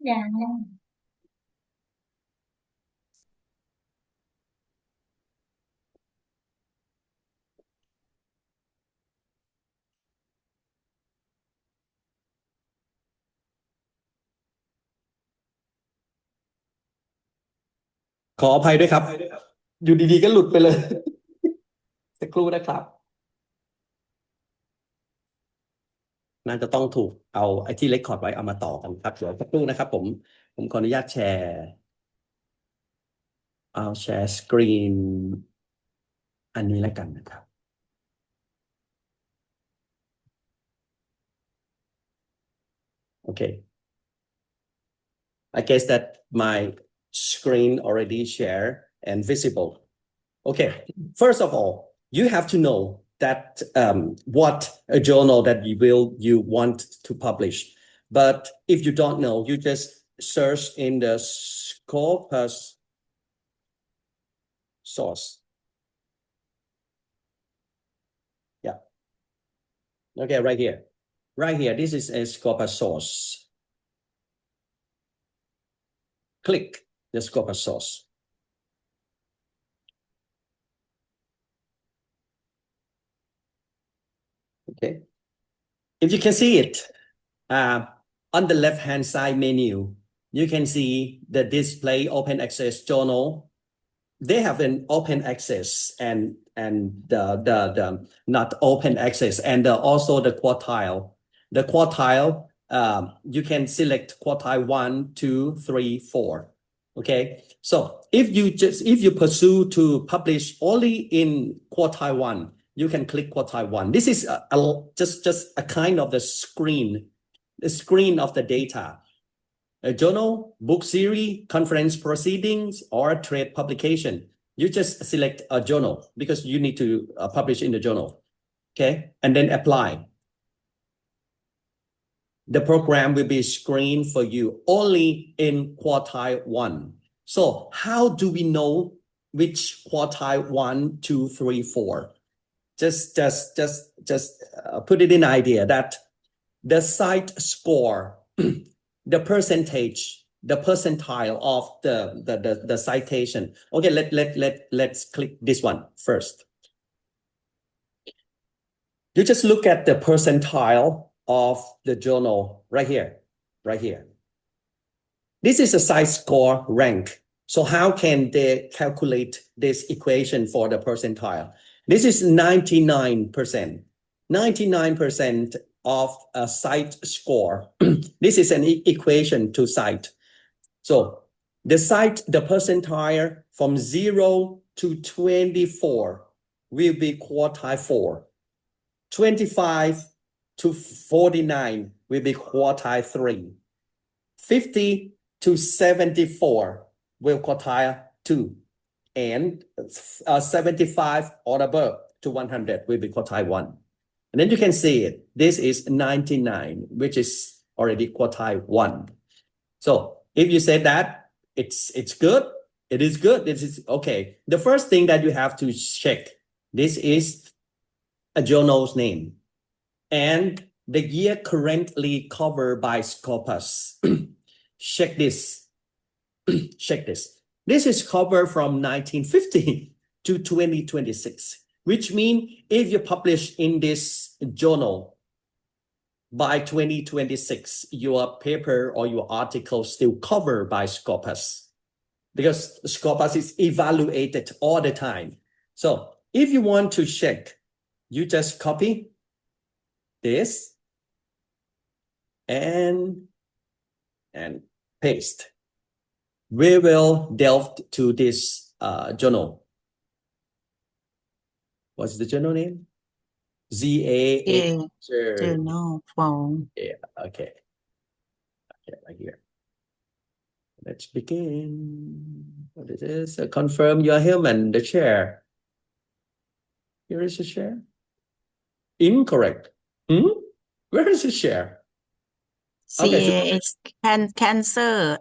Dạ. ขออภัยด้วยครับอยู่ดีๆก็หลุดไปเลยสักครู่นะครับน่าจะต้องถูกเอาไอ้ที่เรคคอร์ดไว้เอามาต่อกันครับเดี๋ยวสักครู่นะครับผมขออนุญาตแชร์เอาแชร์สกรีนอันนี้แล้วกันนะครับโอเค I guess that my screen already shared and visible. Okay, first of all, you have to know that what a journal that you want to publish. But if you don't know, you just search in the Scopus source. Yeah. Okay, right here. Right here, this is a Scopus source. Click the Scopus source. Okay. If you can see it, on the left-hand side menu, you can see the display open access journal. They have an open access and the not open access and also the quartile. The quartile, you can select quartile 1, 2, 3, 4. Okay, so if you pursue to publish only in quartile 1, you can click quartile 1. This is just a kind of the screen of the data. A journal, book series, conference proceedings, or trade publication. You just select a journal because you need to publish in the journal. Okay, and then apply. The program will be screened for you only in quartile 1. So how do we know which quartile 1, 2, 3, 4? Just put it in idea that the site score, the percentage, the percentile of the citation. Okay, let's click this one first. You just look at the percentile of the journal right here. This is a site score rank. So how can they calculate this equation for the percentile? This is 99%. 99% of a site score. This is an equation to cite. So the percentile from 0 to 24 will be quartile 4. 25 to 49 will be quartile 3. 50 to 74 will quartile 2. And 75 or above to 100 will be quartile 1. And then you can see it. This is 99, which is already quartile 1. So if you say that it's good, it is good. This is okay. The first thing that you have to check, this is a journal's name and the year currently covered by Scopus. Check this. Check this. This is covered from 1950 to 2026, which means if you publish in this journal by 2026, your paper or your article still covered by Scopus because Scopus is evaluated all the time. So if you want to check, you just copy this and paste. We will delve to this journal. What's the journal name? ZA Journal phone. Yeah, okay. Right here. Let's begin. What is this? Confirm you're human, the chair. Here is the chair. Incorrect. Where is the chair? Okay, CAS cancer.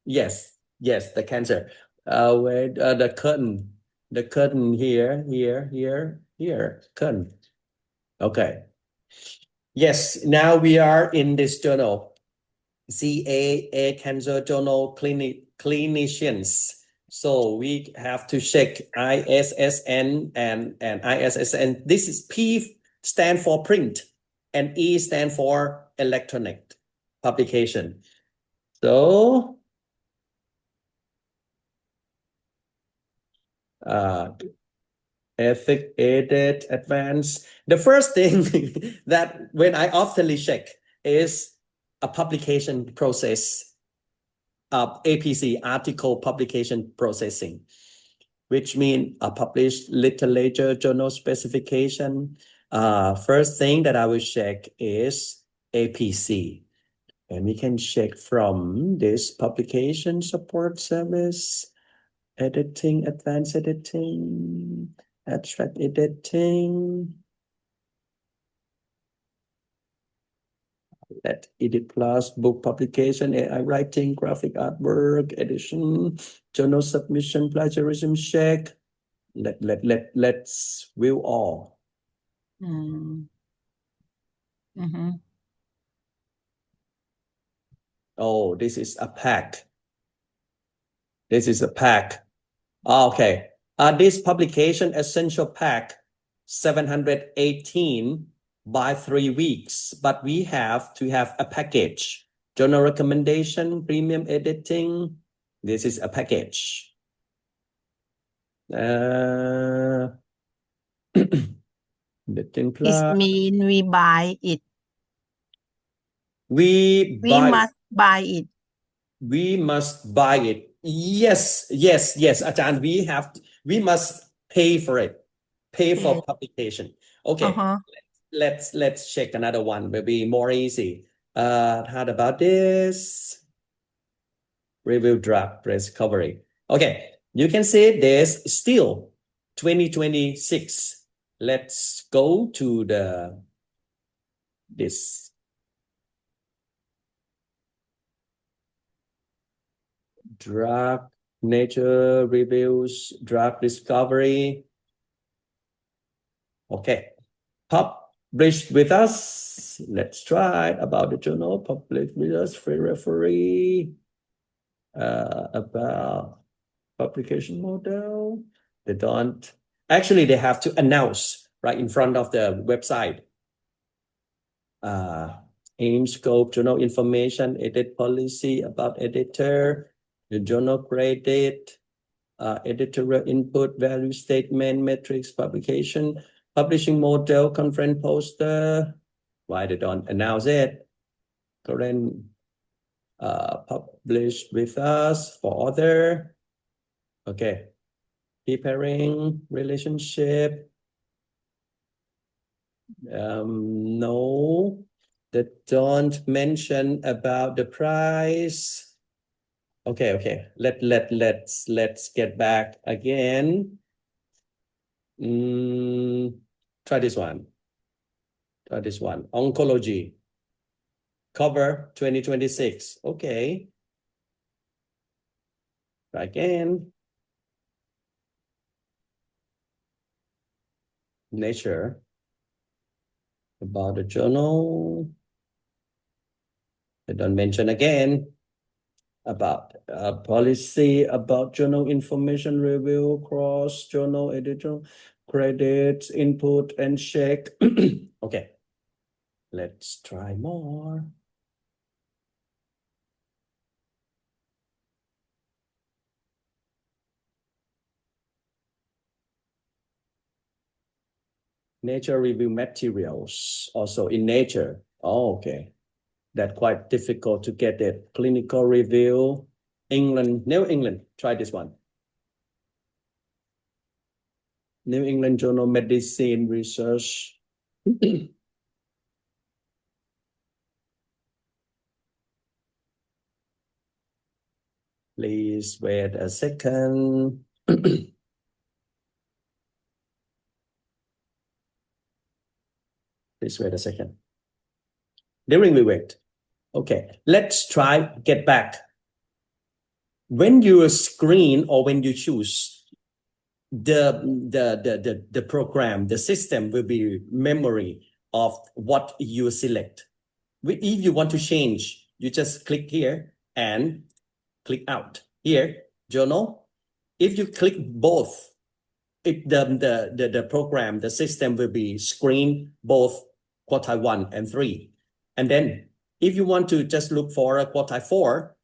Yes, the cancer. Where the curtain here, curtain. Okay. Yes, now we are in this journal. CAA Cancer Journal Clinicians. So we have to check ISSN and ISSN. This is P stand for print and E stand for electronic publication. So ethic aided advanced. The first thing that when I oftenly check is a publication process, APC, article publication processing, which means a published literature journal specification. First thing that I will check is APC. And we can check from this publication support service, editing, advanced editing, abstract editing. Let edit plus book publication, AI writing, graphic artwork, edition, journal submission, plagiarism check. Let's view all. Mm. Mm-hmm. Oh, this is a pack. This is a pack. Okay. This publication essential pack 718 by 3 weeks, but we have to have a package. Journal recommendation, premium editing. This is a package. Editing It plus. mean we buy it. We We buy. must buy it. We must buy it. Yes, Ajahn. We must pay for it. Pay for publication. Okay. Uh-huh. Let's check another one. Will be more easy. How about this? Review draft discovery. Okay, you can see this still 2026. Let's go to this. Draft Nature reviews, draft discovery. Okay, published with us. Let's try about the journal. Published with us, free referee. About publication model. They don't. Actually, they have to announce right in front of the website. Aim, scope, journal information, edit policy, about editor, the journal credit, editorial input, value statement, metrics, publication, publishing model, conference poster. Why they don't announce it? Current published with us for other. Okay. Preparing relationship. No, they don't mention about the price. Okay. Let's get back again. Try this one. Oncology. Cover 2026. Okay. Try again. Nature. About the journal. They don't mention again. About policy, about journal information review, cross journal editor, credits, input, and check. Okay, let's try more. Nature review materials, also in Nature. Oh, okay. That's quite difficult to get it. Clinical review, England, New England. Try this one. New England Journal Medicine Research. Please wait a second. Please wait a second. During we wait. Okay, let's try get back. When you screen or when you choose, the program, the system will be memory of what you select. If you want to change you just click here and click out. Here, journal. If you click both, the program, the system will be screen both quartile 1 and 3. And then if you want to just look for a quartile 4,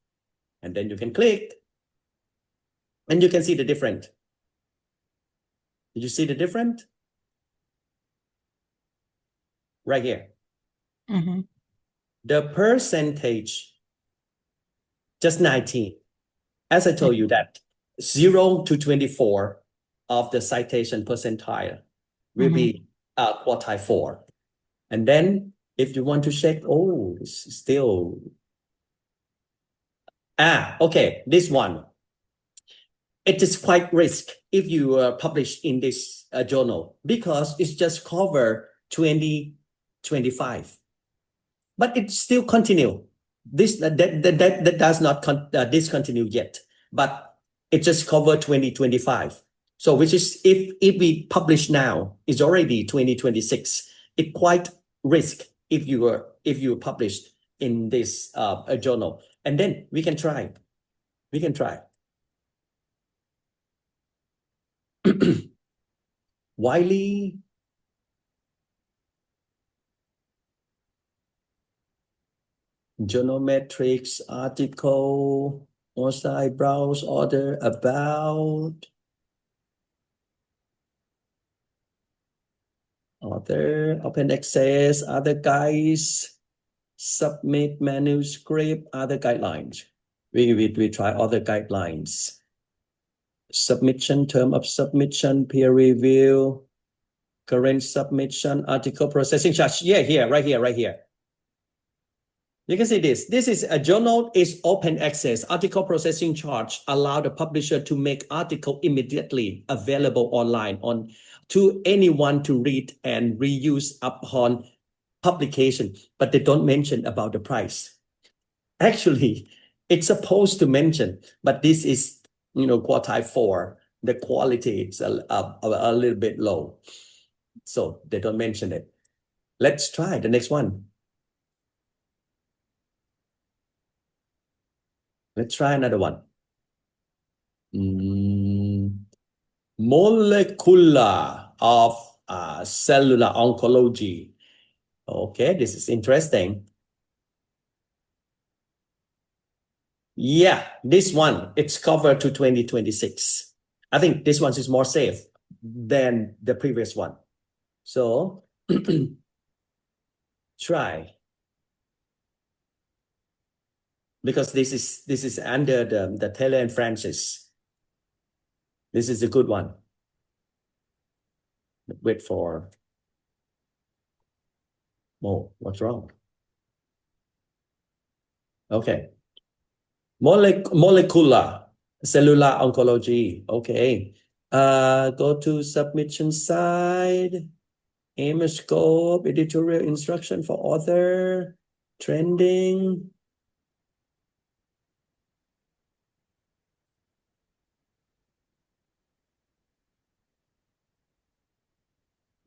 and then you can click, and you can see the difference. Did you see the difference? Right here. Mm-hmm. The percentage, just 19. As I told you that 0 to 24 of the citation percentile will be quartile 4. And then if you want to check, oh, it's still... okay, this one. It is quite risk if you publish in this journal because it's just cover 2025. But it still continue. That does not discontinue yet, but it just cover 2025. So which is if we publish now, it's already 2026. It quite risk if you published in this journal, and then we can try. Wiley. Journal metrics, article, once I browse order about author, open access, other guides, submit manuscript, other guidelines. We try other guidelines. Submission, term of submission, peer review, current submission, article processing charge. Yeah, here, right here. You can see this. This is a journal is open access. Article processing charge allow the publisher to make article immediately available online to anyone to read and reuse upon publication, but they don't mention about the price. Actually, it's supposed to mention, but this is, quartile 4. The quality is a little bit low. So they don't mention it. Let's try the next one. Let's try another one. Molecular of cellular oncology. Okay, this is interesting. Yeah, this one, it's covered to 2026. I think this one is more safe than the previous one. So try. Because this is under the Taylor and Francis. This is a good one. Wait for... Oh, what's wrong? Okay. Molecular cellular oncology. Okay. Go to submission side, aim scope, editorial instruction for author, trending.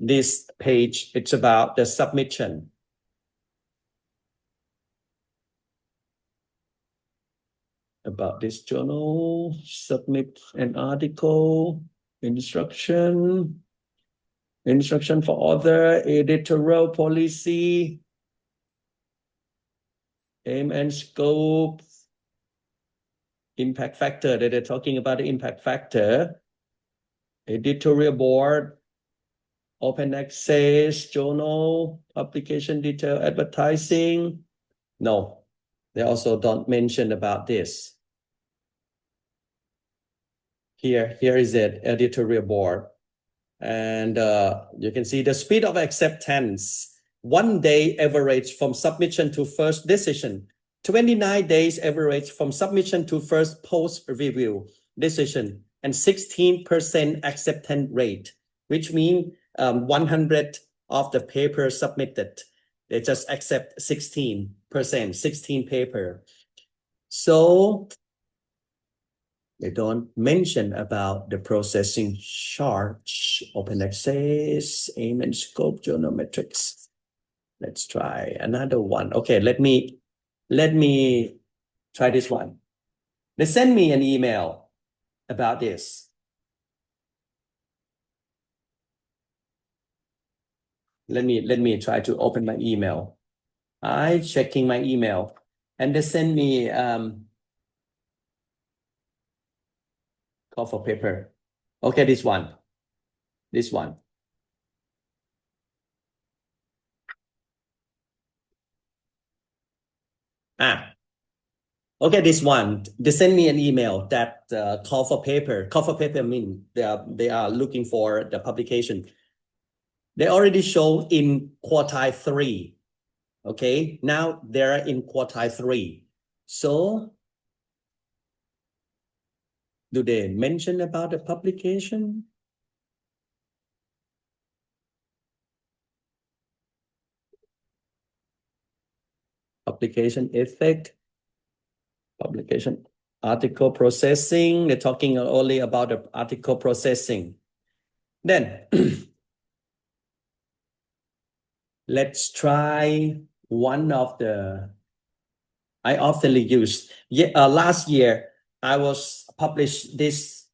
This page, it's about the submission. About this journal, submit an article, instruction for author, editorial policy, aim and scope, impact factor. They're talking about the impact factor, editorial board, open access, journal, publication detail, advertising. No, they also don't mention about this. Here is it, editorial board. And you can see the speed of acceptance. 1 day average from submission to first decision. 29 days average from submission to first post-review decision. And 16% acceptance rate, which means 100 of the paper submitted, they just accept 16%, 16 paper. So they don't mention about the processing charge, open access, aim and scope, journal metrics. Let's try another one. Okay, let me Let me try this one. They send me an email about this. Let me try to open my email. I checking my email, and they send me call for paper. Okay, this one. Okay, this one. They send me an email that call for paper. Call for paper mean they are looking for the publication. They already show in quartile 3. Okay, now they're in quartile 3. So do they mention about the publication? Publication effect, publication article processing. They're talking only about the article processing. Then let's try one of the I often use. Last year I was published this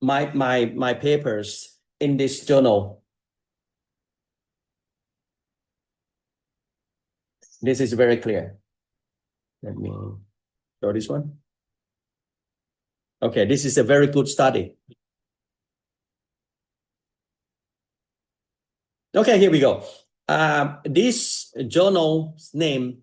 my papers in this journal. This is very clear. Let me show this one. Okay, this is a very good study. Okay, here we go. This journal's name.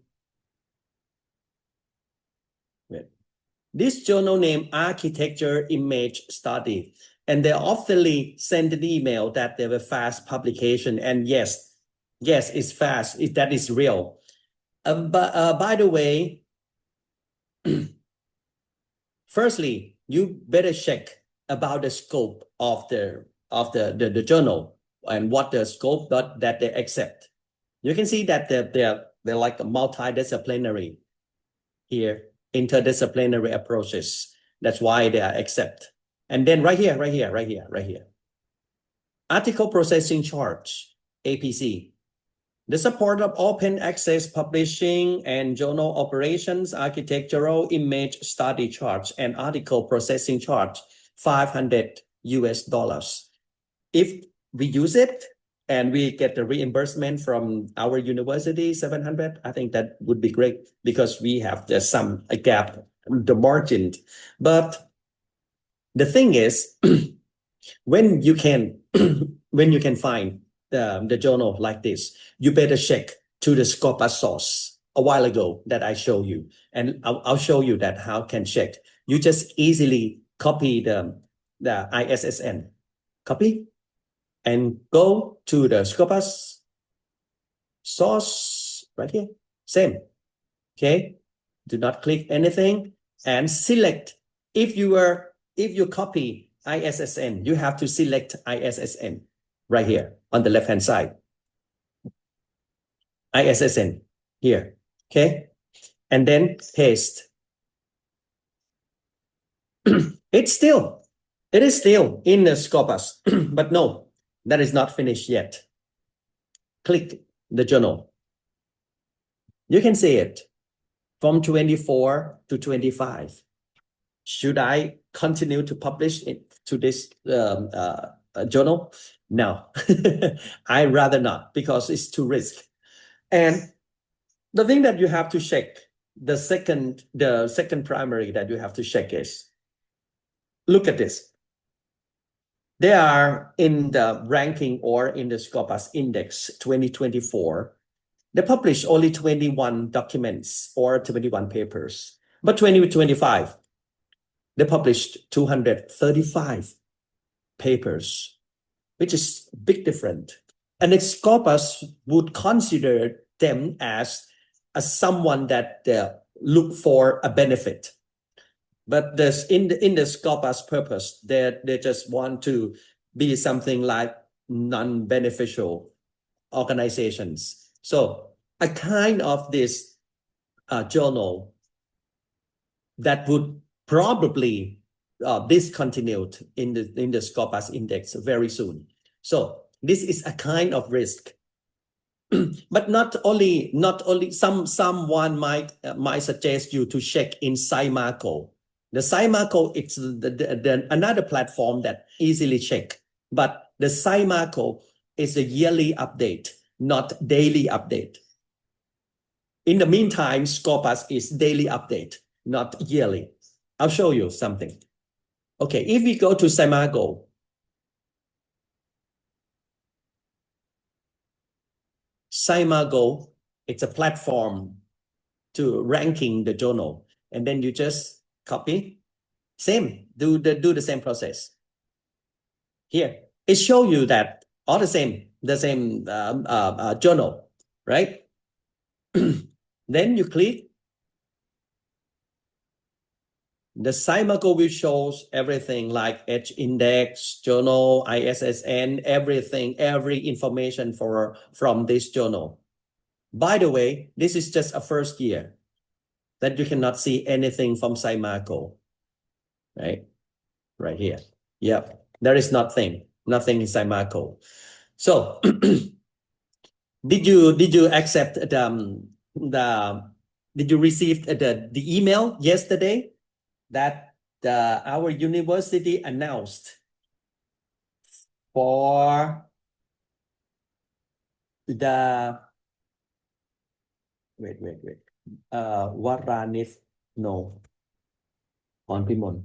This journal name Architecture Image Study, and they often send an email that they have a fast publication. And yes, it's fast. That is real. But by the way, firstly, you better check about the scope of the journal and what the scope that they accept. You can see that they're like a multidisciplinary here, interdisciplinary approaches. That's why they are accept. And then right here. Article processing charge, APC. The support of open access publishing and journal operations, architectural image study charge, and article processing charge, $500 US. If we use it and we get the reimbursement from our university, 700, I think that would be great because we have a gap, the margin. But the thing is, when you can find the journal like this, you better check to the Scopus source a while ago that I show you, and I'll show you that how can check. You just easily copy the ISSN, copy, and go to the Scopus source right here. Same. Okay. Do not click anything and select. If you copy ISSN, you have to select ISSN right here on the left-hand side. ISSN here. Okay. And then paste. It is still in the Scopus, but no, that is not finished yet. Click the journal. You can see it from 24 to 25. Should I continue to publish it to this journal? No, I rather not, because it's too risky. And the thing that you have to check, the second primary that you have to check is, look at this. They are in the ranking or in the Scopus Index 2024. They publish only 21 documents or 21 papers. But 2025, they published 235 papers, which is a big difference. And the Scopus would consider them as someone that look for a benefit. But this in the Scopus purpose, they just want to be something like non-beneficial organizations. So a kind of this journal that would probably discontinued in the Scopus Index very soon. So this is a kind of risk. But not only someone might suggest you to check in Saimaco. The Saimaco, it's another platform that easily check, but the Saimaco is a yearly update, not daily update. In the meantime, Scopus is daily update, not yearly. I'll show you something. Okay, if we go to Saimaco, Saimago, it's a platform to ranking the journal, and then you just copy, do the same process. Here, it show you that all the same journal, right? Then you click. The Saimago will shows everything like H index, journal, ISSN, everything, every information from this journal. By the way, this is just a first year that you cannot see anything from Saimago, right? Right here. Yep, there is nothing in Saimago. So did you accept did you receive the email yesterday that our university announced for the wait Varanith, no, Pimon.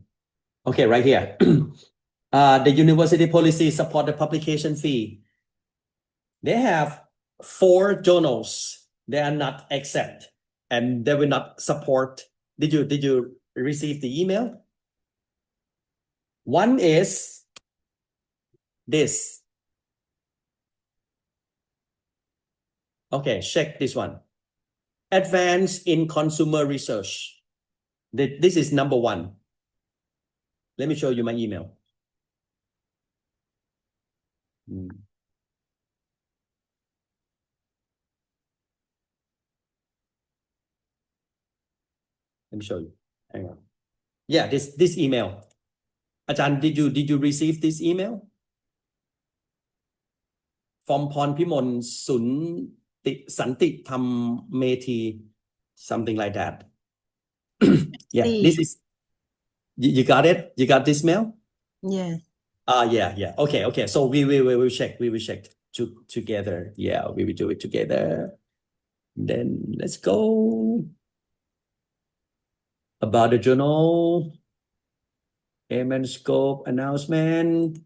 Okay, right here. The university policy support the publication fee. They have 4 journals they are not accept and they will not support. Did you receive the email? One is this. Okay, check this one. Advance in consumer research. This is number 1. Let me show you my email. Let me show you. Hang on. Yeah, this email. Ajahn, did you receive this email? From Pornpimon Santi Tham Methi, something like that. Yeah, See. this is, you got it? You got this mail? Yes. Yeah. Okay. So we will check. We will check together. Yeah, we will do it together. Then let's go. About the journal, aim and scope announcement.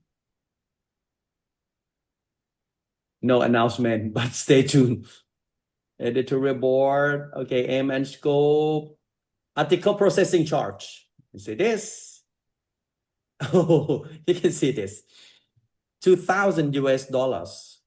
No announcement, but stay tuned. Editorial board. Okay, aim and scope. Article processing charge. You see this? Oh, you can see this. $2,000 US.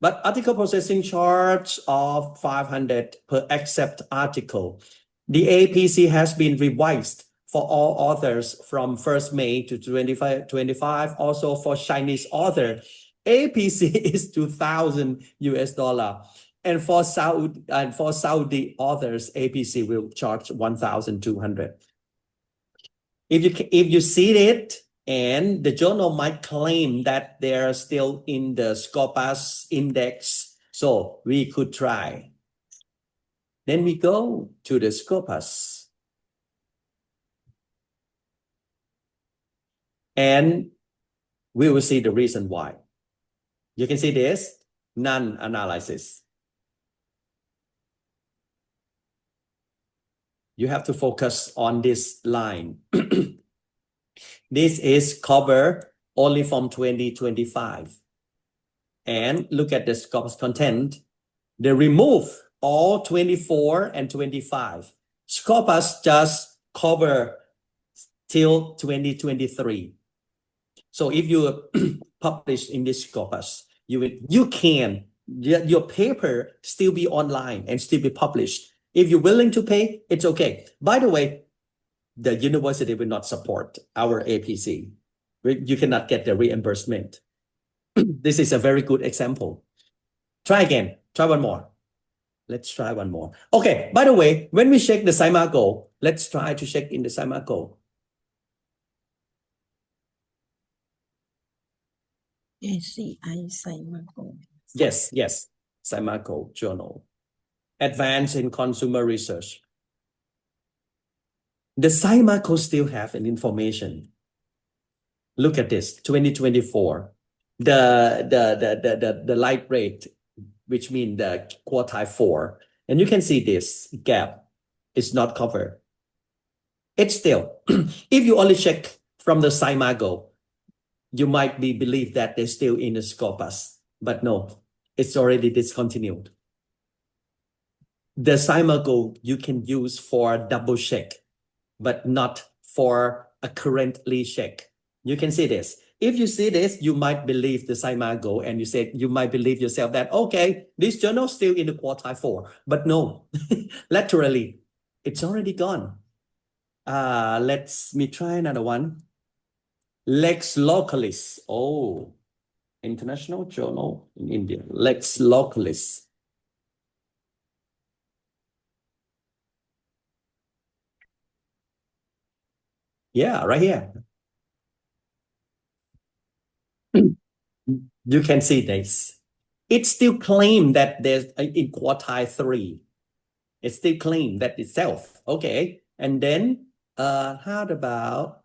But article processing charge of 500 per accept article. The APC has been revised for all authors from 1st May to 25. Also for Chinese author, APC is $2,000 US. And for Saudi authors, APC will charge 1,200. If you see it, and the journal might claim that they're still in the Scopus index, so we could try. Then we go to the Scopus. And we will see the reason why. You can see this, none analysis. You have to focus on this line. This is cover only from 2025. And look at the Scopus content. They remove all 24 and 25. Scopus just cover till 2023. So if you publish in this Scopus, your paper still be online and still be published. If you're willing to pay, it's okay. By the way, the university will not support our APC. You cannot get the reimbursement. This is a very good example. Try again. Try one more. Let's try one more. Okay, by the way, when we check the Saimago, let's try to check in the Saimago. ACI Saimago. Yes. Scimaco Journal. Advanced in Consumer Research. The Scimaco still have an information. Look at this, 2024. The light rate, which means the quartile 4. And you can see this gap is not covered. It's still, if you only check from the Scimago, you might believe that they're still in the Scopus, but no, it's already discontinued. The Scimago you can use for double check, but not for a currently check. You can see this. If you see this, you might believe the Scimago, and you might believe yourself that, okay, this journal is still in the quartile 4, but no, laterally, it's already gone. Let me try another one. Lex Localis. Oh, International Journal in India. Lex Localis. Yeah, right here. You can see this. It still claims that there's in quartile 3. It still claims that itself. Okay. And then how about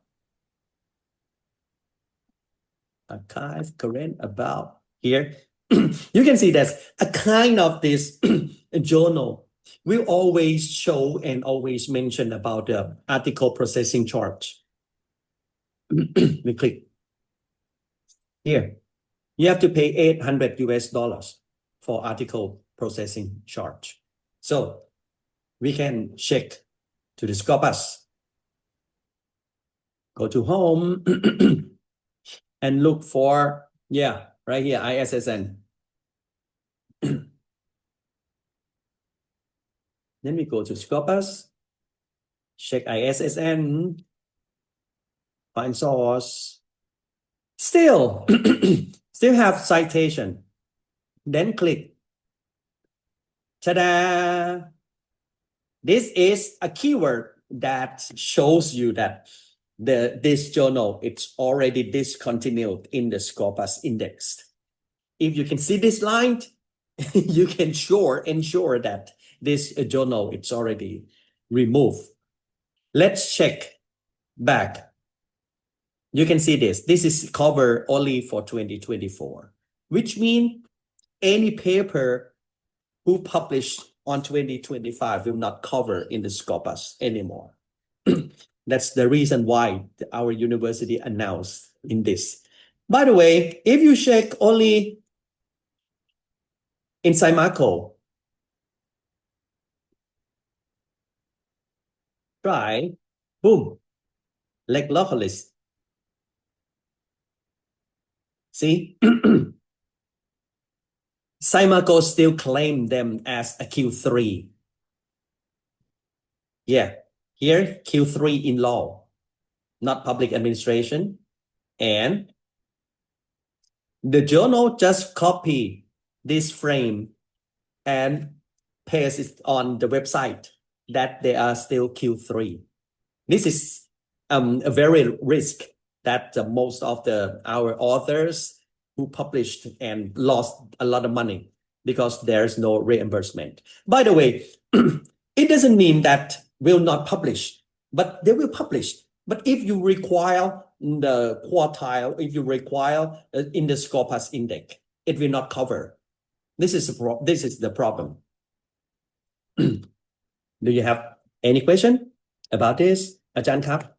archive current about here? You can see that a kind of this journal will always show and always mention about the article processing charge. We click here. You have to pay $800 for article processing charge. So we can check to the Scopus. Go to home and look for, yeah, right here, ISSN. Then we go to Scopus, check ISSN, find source. Still have citation. Then click. Ta-da! This is a keyword that shows you that this journal, it's already discontinued in the Scopus index. If you can see this line, you can ensure that this journal, it's already removed. Let's check back. You can see this. This is covered only for 2024, which means any paper who published on 2025 will not cover in the Scopus anymore. That's the reason why our university announced in this. By the way, if you check only in Scimaco, try, boom, Lex Localis. See? Scimaco still claim them as a Q3. Yeah, here Q3 in law, not public administration. And the journal just copy this frame and paste it on the website that they are still Q3. This is a very risk that most of our authors who published and lost a lot of money because there's no reimbursement. By the way, it doesn't mean that will not publish, but they will publish. But if you require the quartile, if you require in the Scopus index, it will not cover. This is the problem. Do you have any question about this, Ajahn Kap?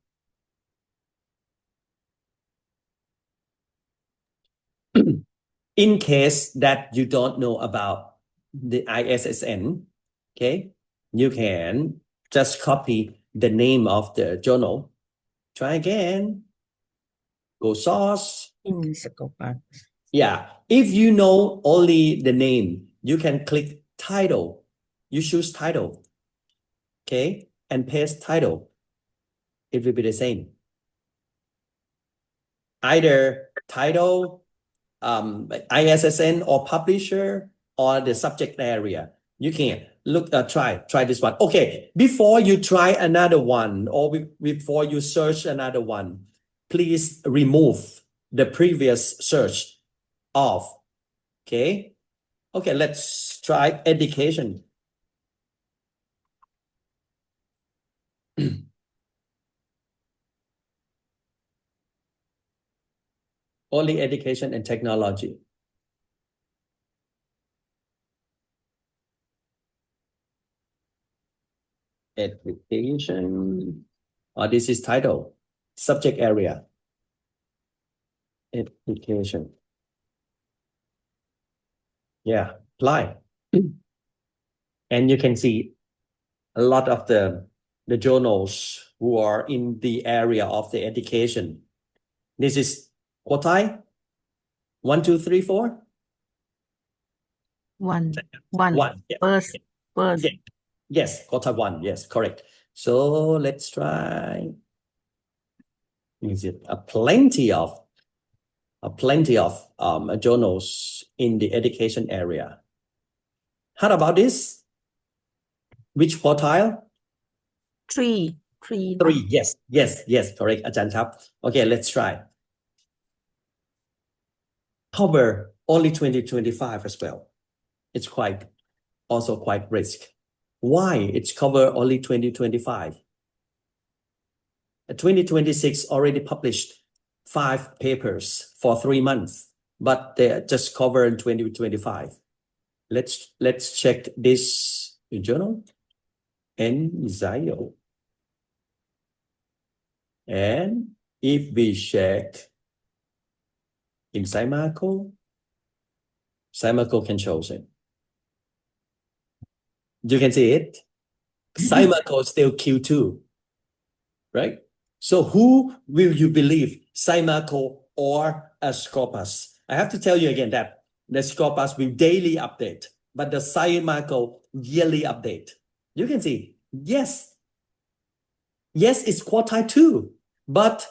In case that you don't know about the ISSN, okay, you can just copy the name of the journal. Try again. Go source. In Scopus. Yeah, if you know only the name, you can click title. You choose title, okay, and paste title. It will be the same. Either title, ISSN or publisher or the subject area. You can look, try this one. Okay, before you try another one or before you search another one, please remove the previous search off. Okay, Okay, let's try education. Only education and technology. Education. This is title. Subject area. Education. Yeah, apply. And you can see a lot of the journals who are in the area of the education. This is Kotai. 1, 2, 3, 4. One. Yeah. First. Yeah. Yes, Kotai 1. Yes, correct. So let's try. Is it plenty of journals in the education area? How about this? Which quartile? 3. 3. Yes, correct, อาจารย์ครับ Okay, let's try. Cover only 2025 as well. It's also quite risk. Why it's cover only 2025? 2026 already published 5 papers for 3 months, but they just cover in 2025. Let's check this journal. Ensayo. And if we check in Saimaco can show it. You can see it. Saimaco still Q2, right? So who will you believe, Saimaco or a Scopus? I have to tell you again that the Scopus will daily update, but the Saimaco yearly update. You can see, yes, it's quartile 2, but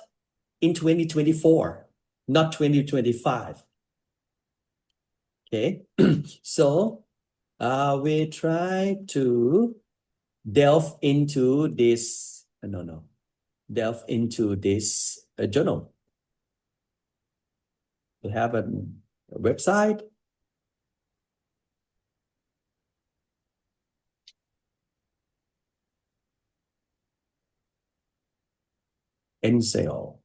in 2024, not 2025. Okay, so we try to delve into this. Delve into this journal. We have a website. NSAIL.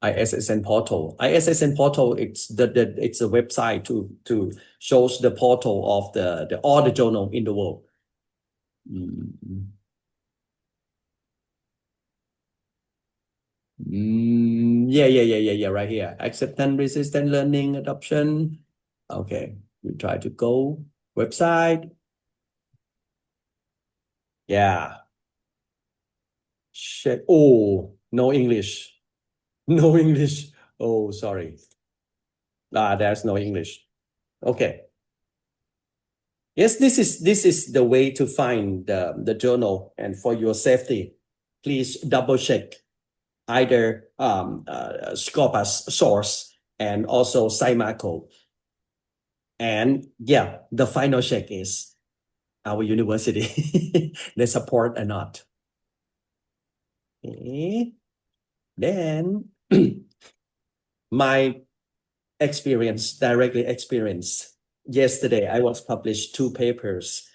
ISSN portal. ISSN portal, it's it's a website to shows the portal of the all the journal in the world. Yeah, right here. Acceptance, resistant learning, adoption. Okay, we try to go website. Yeah. Shit. Oh, no English. No English. Oh, sorry. There's no English. Okay. Yes, this is the way to find the journal, and for your safety, please double check either Scopus source and also Saimaco. And yeah, the final check is our university, they support or not. Okay. Then my directly experience. Yesterday, I was published 2 papers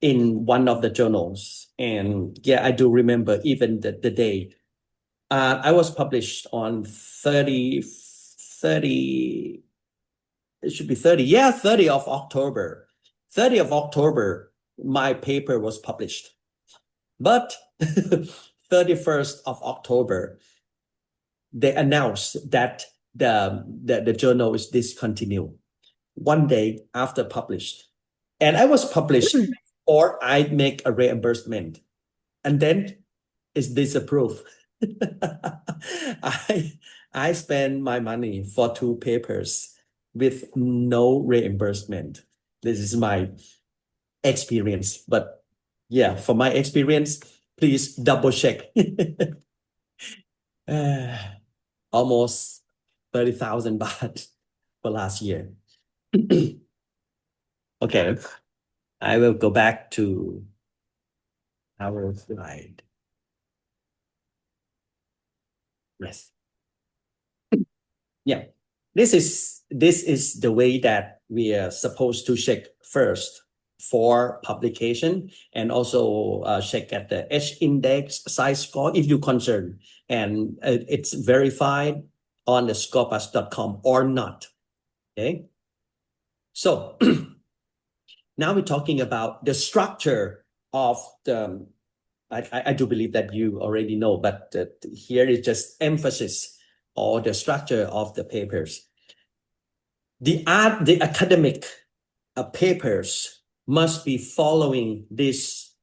in one of the journals. And yeah, I do remember even the day. I was published on 30, it should be 30. Yeah, 30 of October. 30 of October, my paper was published. But 31st of October, they announced that the journal is discontinued one day after published. And I was published or I make a reimbursement, and then it's disapproved. I spend my money for 2 papers with no reimbursement. This is my experience. But yeah, for my experience, please double check. Almost 30,000 baht for last year. Okay, I will go back to our slide. Yes. Yeah. This is the way that we are supposed to check first for publication and also check at the H-index size score if you're concerned, and it's verified on the scopus.com or not. Okay, so now we're talking about the structure of the. I do believe that you already know, but here is just emphasis or the structure of the papers. The academic papers must be following this,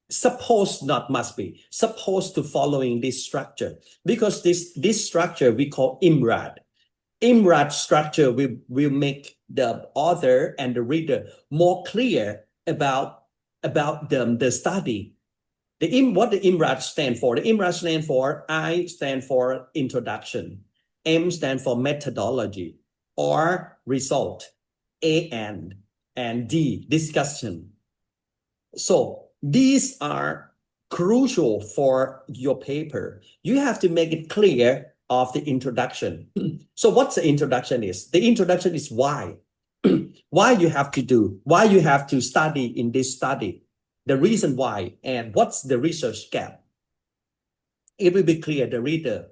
supposed to following this structure, because this structure we call IMRAD. IMRAD structure will make the author and the reader more clear about the study. What the IMRAD stand for? The IMRAD stand for I stand for introduction, M stand for methodology, R result, A and D discussion. So these are crucial for your paper. You have to make it clear of the introduction. So what's the introduction is? The introduction is why. Why you have to study in this study, the reason why, and what's the research gap. It will be clear the reader.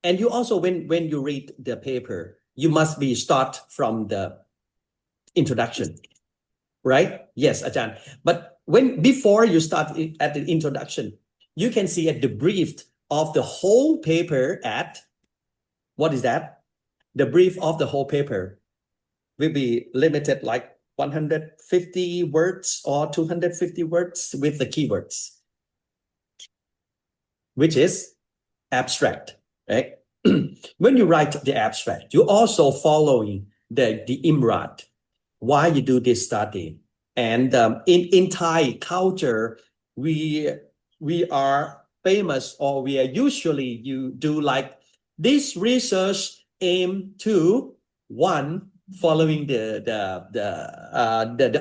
And you also, when you read the paper, you must start from the introduction, right? Yes, Ajahn. But before you start at the introduction, you can see a debrief of the whole paper at, what is that? The brief of the whole paper will be limited like 150 words or 250 words with the keywords, which is abstract, right? When you write the abstract, you also following the IMRAD, why you do this study. And in Thai culture, we are famous, or we are usually, you do like this research aim to one, following the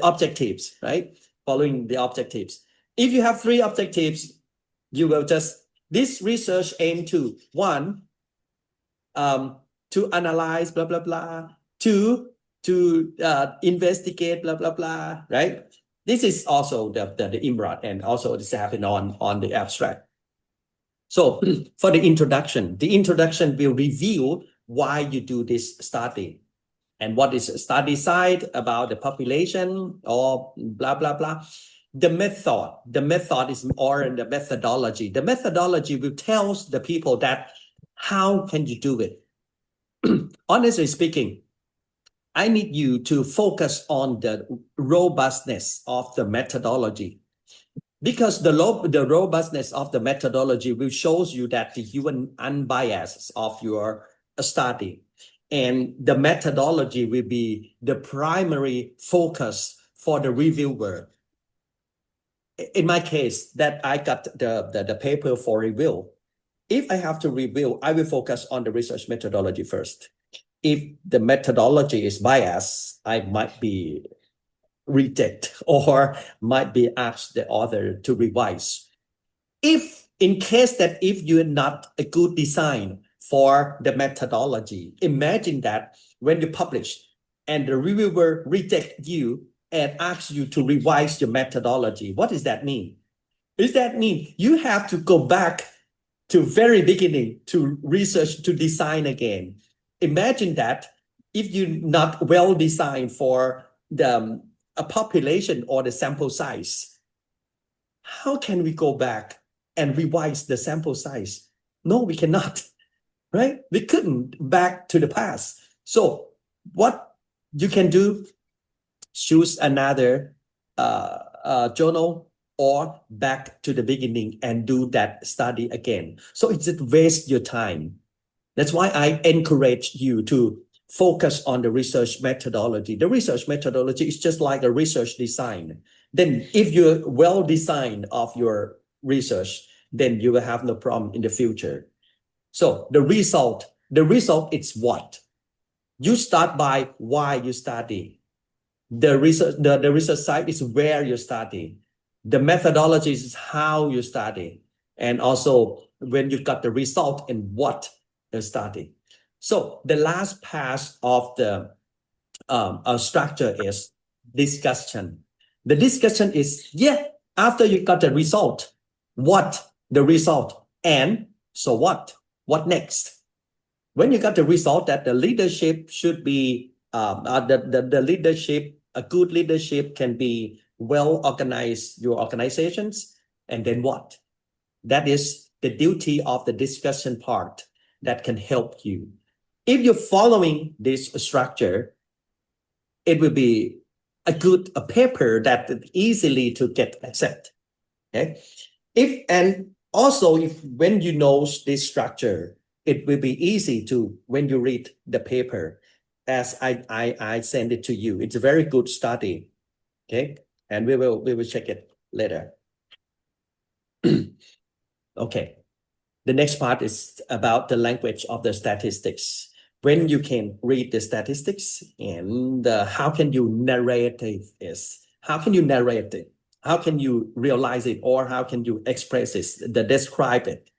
objectives, right? Following the objectives. If you have 3 objectives, you will just, this research aim to one, to analyze blah blah blah, 2 to investigate blah blah blah, right? This is also the IMRAD, and also this happen on the abstract. So for the introduction will reveal why you do this study, and what is study side about the population or blah blah blah. The method is, or the methodology. The methodology will tell the people that how can you do it. Honestly speaking, I need you to focus on the robustness of the methodology, because the robustness of the methodology will shows you that the human unbiased of your study, and the methodology will be the primary focus for the reviewer. In my case, that I got the paper for review. If I have to review, I will focus on the research methodology first. If the methodology is biased, I might be reject or might be asked the author to revise. If in case that if you're not a good design for the methodology, imagine that when you publish and the reviewer reject you and asks you to revise your methodology, what does that mean? Does that mean you have to go back to very beginning to research, to design again? Imagine that if you're not well designed for a population or the sample size, how can we go back and revise the sample size? No, we cannot, right? We couldn't back to the past. So what you can do, choose another journal or back to the beginning and do that study again. So it's just waste your time. That's why I encourage you to focus on the research methodology. The research methodology is just like a research design. Then if you're well designed of your research, then you will have no problem in the future. So the result is what? You start by why you study. The research side is where you study. The methodology is how you study. And also when you got the result and what you study. So the last part of the structure is discussion. The discussion is, after you got the result, what the result, and so what next? When you got the result that the leadership should be, the leadership, a good leadership can be well organized your organizations, and then what? That is the duty of the discussion part that can help you. If you're following this structure, it will be a paper that easily to get accepted. Okay. When you know this structure, it will be easy to, when you read the paper, as I send it to you. It's a very good study. Okay. And we will check it later. Okay. The next part is about the language of the statistics. When you can read the statistics, and how can you narrate it? How can you narrate it? How can you realize it, or how can you express it, describe it?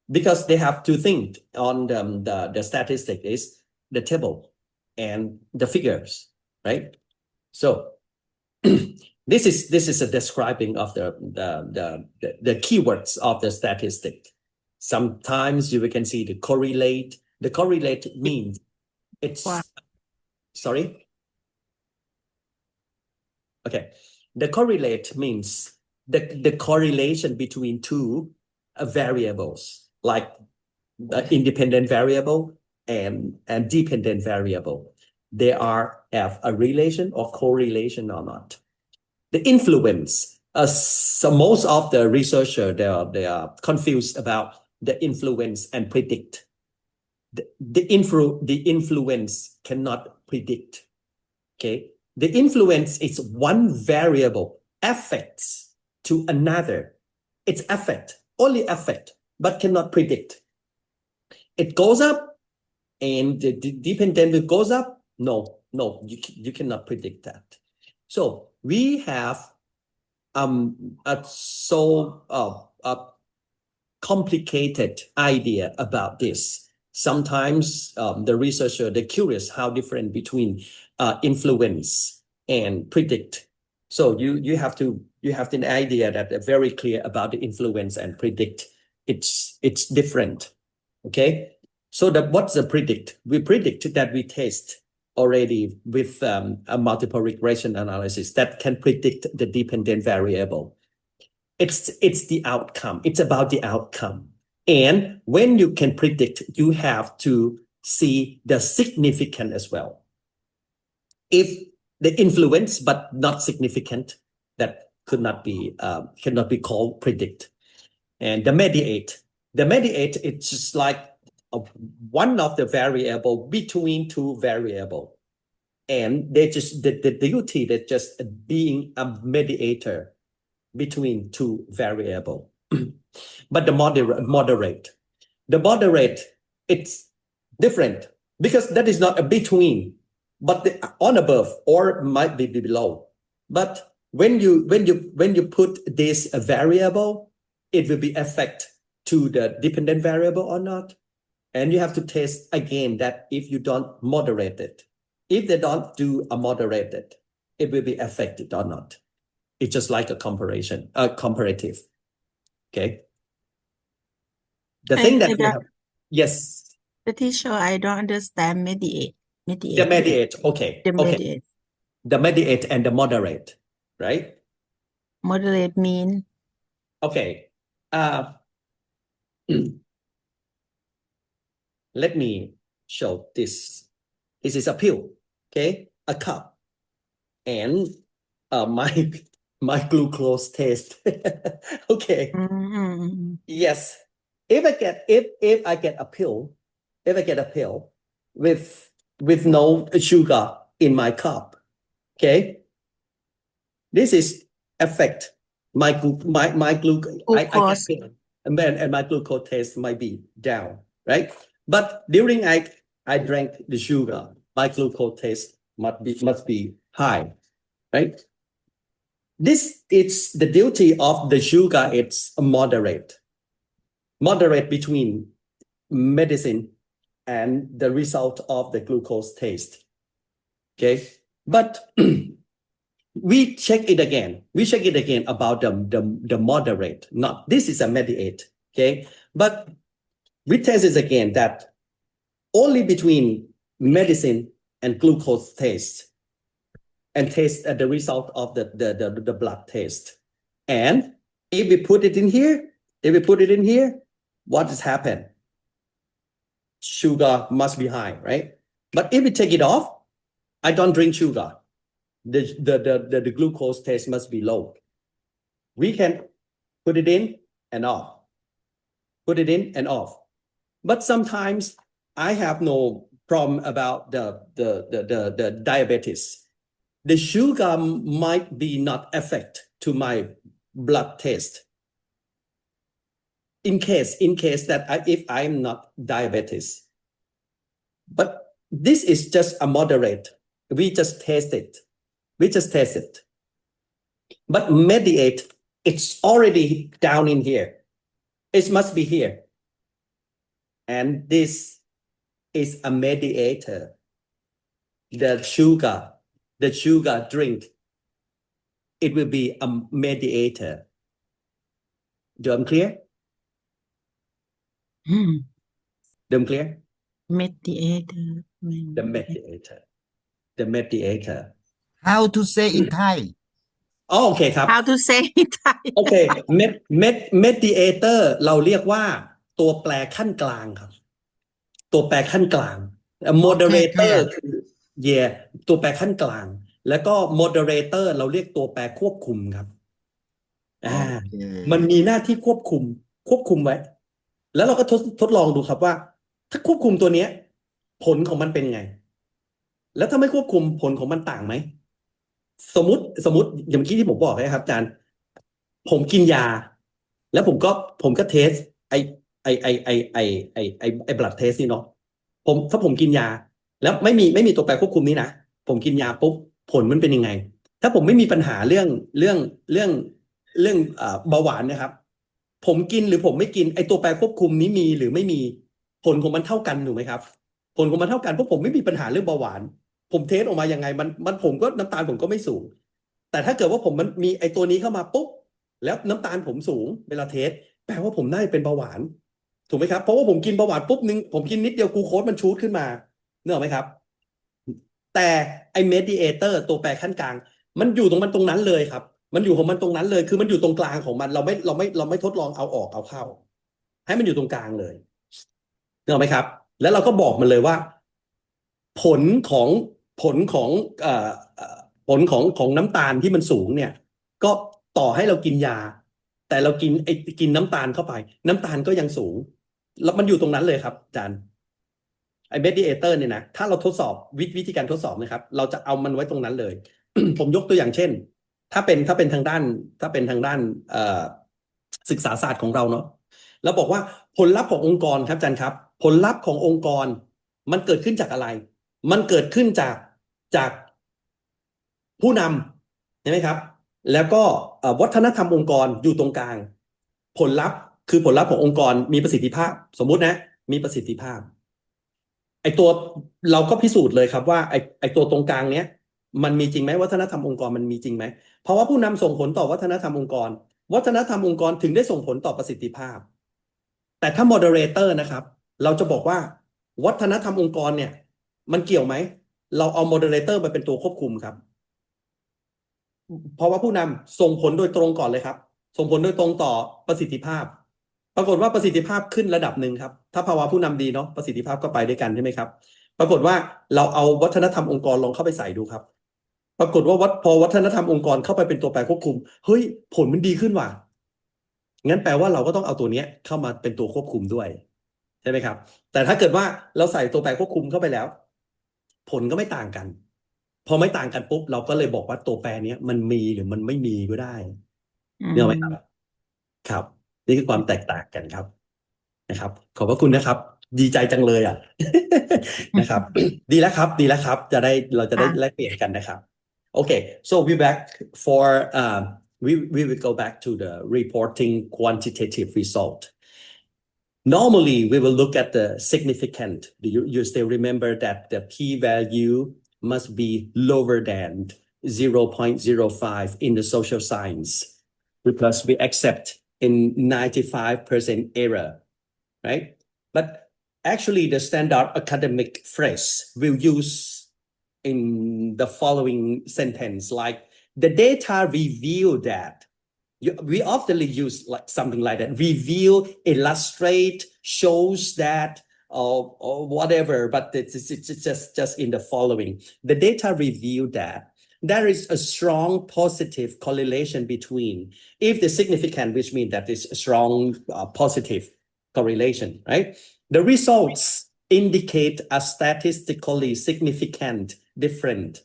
Because they have two things on the statistic is the table and the figures, right? So this is a describing of the keywords of the statistic. Sometimes you can see the correlate. The correlate means it's, Wow. sorry? Okay. The correlate means the correlation between two variables, like the independent variable and dependent variable. They have a relation or correlation or not. The influence, so most of the researchers, they are confused about the influence and predict. The influence cannot predict. Okay, the influence is one variable affects to another. It's only affect, but cannot predict. It goes up, and the dependent goes up. No, you cannot predict that. So we have a complicated idea about this. Sometimes the researcher, they're curious how different between influence and predict. So you have an idea that they're very clear about the influence and predict. It's different. Okay. So what's the predict? We predict that we test already with a multiple regression analysis that can predict the dependent variable. It's the outcome. It's about the outcome. And when you can predict, you have to see the significant as well. If the influence but not significant, that cannot be called predict. And the mediate, it's just like one of the variable between two variable, and they just the duty that just being a mediator between two variable. But the moderate, it's different, because that is not a between, but on above or might be below. But when you put this variable, it will be affect to the dependent variable or not. And you have to test again that if you don't moderate it, if they don't do a moderated, it will be affected or not. It's just like a comparative. Okay. The thing that we have, yes. The teacher, I don't understand mediate. The mediate, okay. The okay. mediate. The mediate and the moderate, right? Moderate mean? Okay. Let me show this. This is a pill, okay? A cup. And my glucose test. Okay. Mm-hmm. Yes. If I get a pill, with no sugar in my cup, okay, this is affect my glucose. Glucose. And my glucose test might be down, right? But during I drank the sugar, my glucose test must be high, right? It's the duty of the sugar. It's moderate between medicine and the result of the glucose test. Okay, but we check it again. We check it again about the moderate. Not this is a mediate. Okay, but we test it again that only between medicine and glucose taste and taste the result of the blood test. And if we put it in here, what has happened? Sugar must be high, right? But if we take it off, I don't drink sugar. The glucose taste must be low. We can put it in and off. Put it in and off. But sometimes I have no problem about the diabetes. The sugar might be not affect to my blood test. In case that if I'm not diabetes. But this is just a moderate. We just test it. But mediate, it's already down in here. It must be here. And this is a mediator. The sugar drink, it will be a mediator. Do I'm clear? Do I'm clear? Mediator. The mediator. How to say in Thai โอเคครับ How to say in Thai โอเค mediator เราเรียกว่าตัวแปรขั้นกลางครับ ตัวแปรขั้นกลาง moderator คือ yeah ตัวแปรขั้นกลาง แล้วก็ moderator เราเรียกตัวแปรควบคุมครับ มันมีหน้าที่ควบคุมไว้ แล้วเราก็ทดลองดูครับว่า ถ้าควบคุมตัวเนี้ย ผลของมันเป็นไง แล้วถ้าไม่ควบคุมผลของมันต่างไหม สมมติอย่างเมื่อกี้ที่ผมบอกนะครับอาจารย์ ผมกินยา แล้วผมก็เทสไอ้บลัดเทสนี่เนาะถ้าผมกินยา แล้วไม่มีตัวแปรควบคุมนี้นะผมกินยาปุ๊บผลมันเป็นยังไง ถ้าผมไม่มีปัญหาเรื่องเบาหวานนะครับ ผมกินหรือผมไม่กินไอ้ตัวแปรควบคุมนี้มีหรือไม่มีผลของมันเท่ากันถูกไหมครับ ผลของมันเท่ากันเพราะผมไม่มีปัญหาเรื่องเบาหวาน ผมเทสออกมายังไงมันผมก็น้ำตาลผมก็ไม่สูง แต่ถ้าเกิดว่ามันมีไอ้ตัวนี้เข้ามาปุ๊บแล้วน้ำตาลผมสูงเวลาเทสแปลว่าผมน่าจะเป็นเบาหวานถูกไหมครับเพราะว่าผมกินเบาหวานปุ๊บนึงผมกินนิดเดียวกลูโคสมันชูดขึ้นมาเนกอะไหมครับแต่ไอ้ mediator ตัวแปรขั้นกลางมันอยู่ตรงนั้นเลยครับมันอยู่ของมันตรงนั้นเลยคือมันอยู่ตรงกลางของมันเราไม่ทดลองเอาออกเอาเข้าให้มันอยู่ตรงกลางเลยเนกอะไหมครับแล้วเราก็บอกมันเลยว่าผลของน้ำตาลที่มันสูงเนี่ยก็ต่อให้เรากินยาแต่เรากินน้ำตาลเข้าไปน้ำตาลก็ยังสูงแล้วมันอยู่ตรงนั้นเลยครับอาจารย์ไอ้ mediator เนี่ยนะถ้าเราทดสอบวิธีการทดสอบนะครับเราจะเอามันไว้ตรงนั้นเลย ผมยกตัวอย่างเช่นถ้าเป็นทางด้านศึกษาศาสตร์ของเราเนาะแล้วบอกว่าผลลัพธ์ขององค์กรครับอาจารย์ครับผลลัพธ์ขององค์กรมันเกิดขึ้นจากอะไรมันเกิดขึ้นจากผู้นำใช่ไหมครับแล้วก็วัฒนธรรมองค์กรอยู่ตรงกลางผลลัพธ์ขององค์กรมีประสิทธิภาพสมมุตินะมีประสิทธิภาพไอตัวเราก็พิสูจน์เลยครับว่าไอตัวตรงกลางเนี้ยมันมีจริงไหมวัฒนธรรมองค์กรมันมีจริงไหมเพราะว่าผู้นำส่งผลต่อวัฒนธรรมองค์กรวัฒนธรรมองค์กรถึงได้ส่งผลต่อประสิทธิภาพแต่ถ้า moderator นะครับเราจะบอกว่าวัฒนธรรมองค์กรเนี่ยมันเกี่ยวไหมเราเอา moderator มาเป็นตัวควบคุมครับเพราะว่าผู้นำส่งผลโดยตรงก่อนเลยครับส่งผลโดยตรงต่อประสิทธิภาพปรากฏว่าประสิทธิภาพขึ้นระดับหนึ่งครับถ้าภาวะผู้นำดีเนาะประสิทธิภาพก็ไปด้วยกันใช่ไหมครับปรากฏว่าเราเอาวัฒนธรรมองค์กรลองเข้าไปใส่ดูครับปรากฏว่าพอวัฒนธรรมองค์กรเข้าไปเป็นตัวแปรควบคุมเฮ้ยผลมันดีขึ้นว่ะงั้นแปลว่าเราก็ต้องเอาตัวนี้เข้ามาเป็นตัวควบคุมด้วยใช่ไหมครับแต่ถ้าเกิดว่าเราใส่ตัวแปรควบคุมเข้าไปแล้วผลก็ไม่ต่างกันพอไม่ต่างกันปุ๊บเราก็เลยบอกว่าตัวแปรนี้มันมีหรือมันไม่มีก็ได้เนี่ยไหมครับครับนี่คือความแตกต่างกันครับนะครับขอบพระคุณนะครับดีใจจังเลยอ่ะ นะครับ ดีแล้วครับเราจะได้แลกเปลี่ยนกันนะครับ Okay so we back for we will go back to the reporting quantitative result normally we will look at the significant you still remember that the p-value must be lower than 0.05 in the social science because we accept in 95% error, right? But actually the standard academic phrase will use in the following sentence, like the data reveal that. We often use like something like that. Reveal, illustrate, shows that, or whatever. But it's just in the following. The data reveal that there is a strong positive correlation between, if the significant, which means that it's a strong positive correlation, right? The results indicate a statistically significant difference.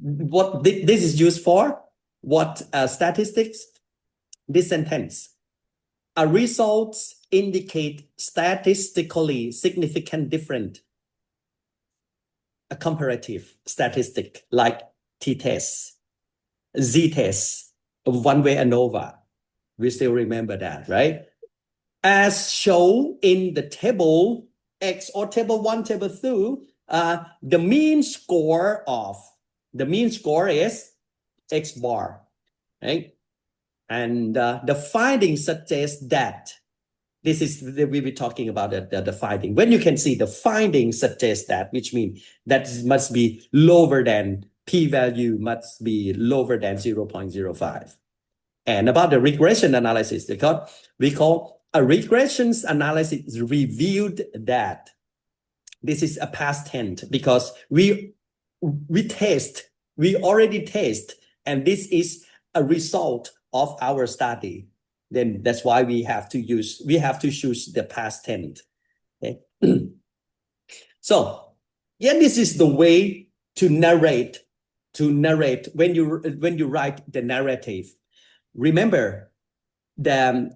What this is used for? What statistics? This sentence. A results indicate statistically significant difference. A comparative statistic like t-test, z-test, one-way ANOVA. We still remember that, right? As shown in the table X or table 1, table 2, the mean score is X bar, right? And the finding suggests that this is we be talking about the finding. When you can see the finding suggests that, which means that must be lower than p-value must be lower than 0.05. And about the regression analysis, because we call a regression analysis revealed that this is a past tense because we already test, and this is a result of our study. Then that's why we have to choose the past tense. Okay. So yeah, this is the way to narrate when you write the narrative. Remember the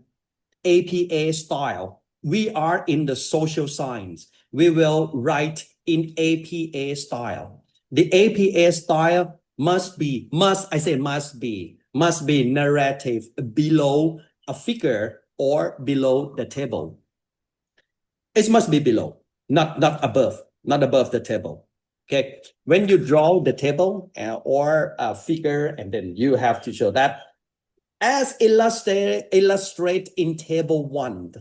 APA style. We are in the social science. We will write in APA style. The APA style must be narrative below a figure or below the table. It must be below, not above the table. Okay. When you draw the table or a figure, and then you have to show that as illustrate in table 1,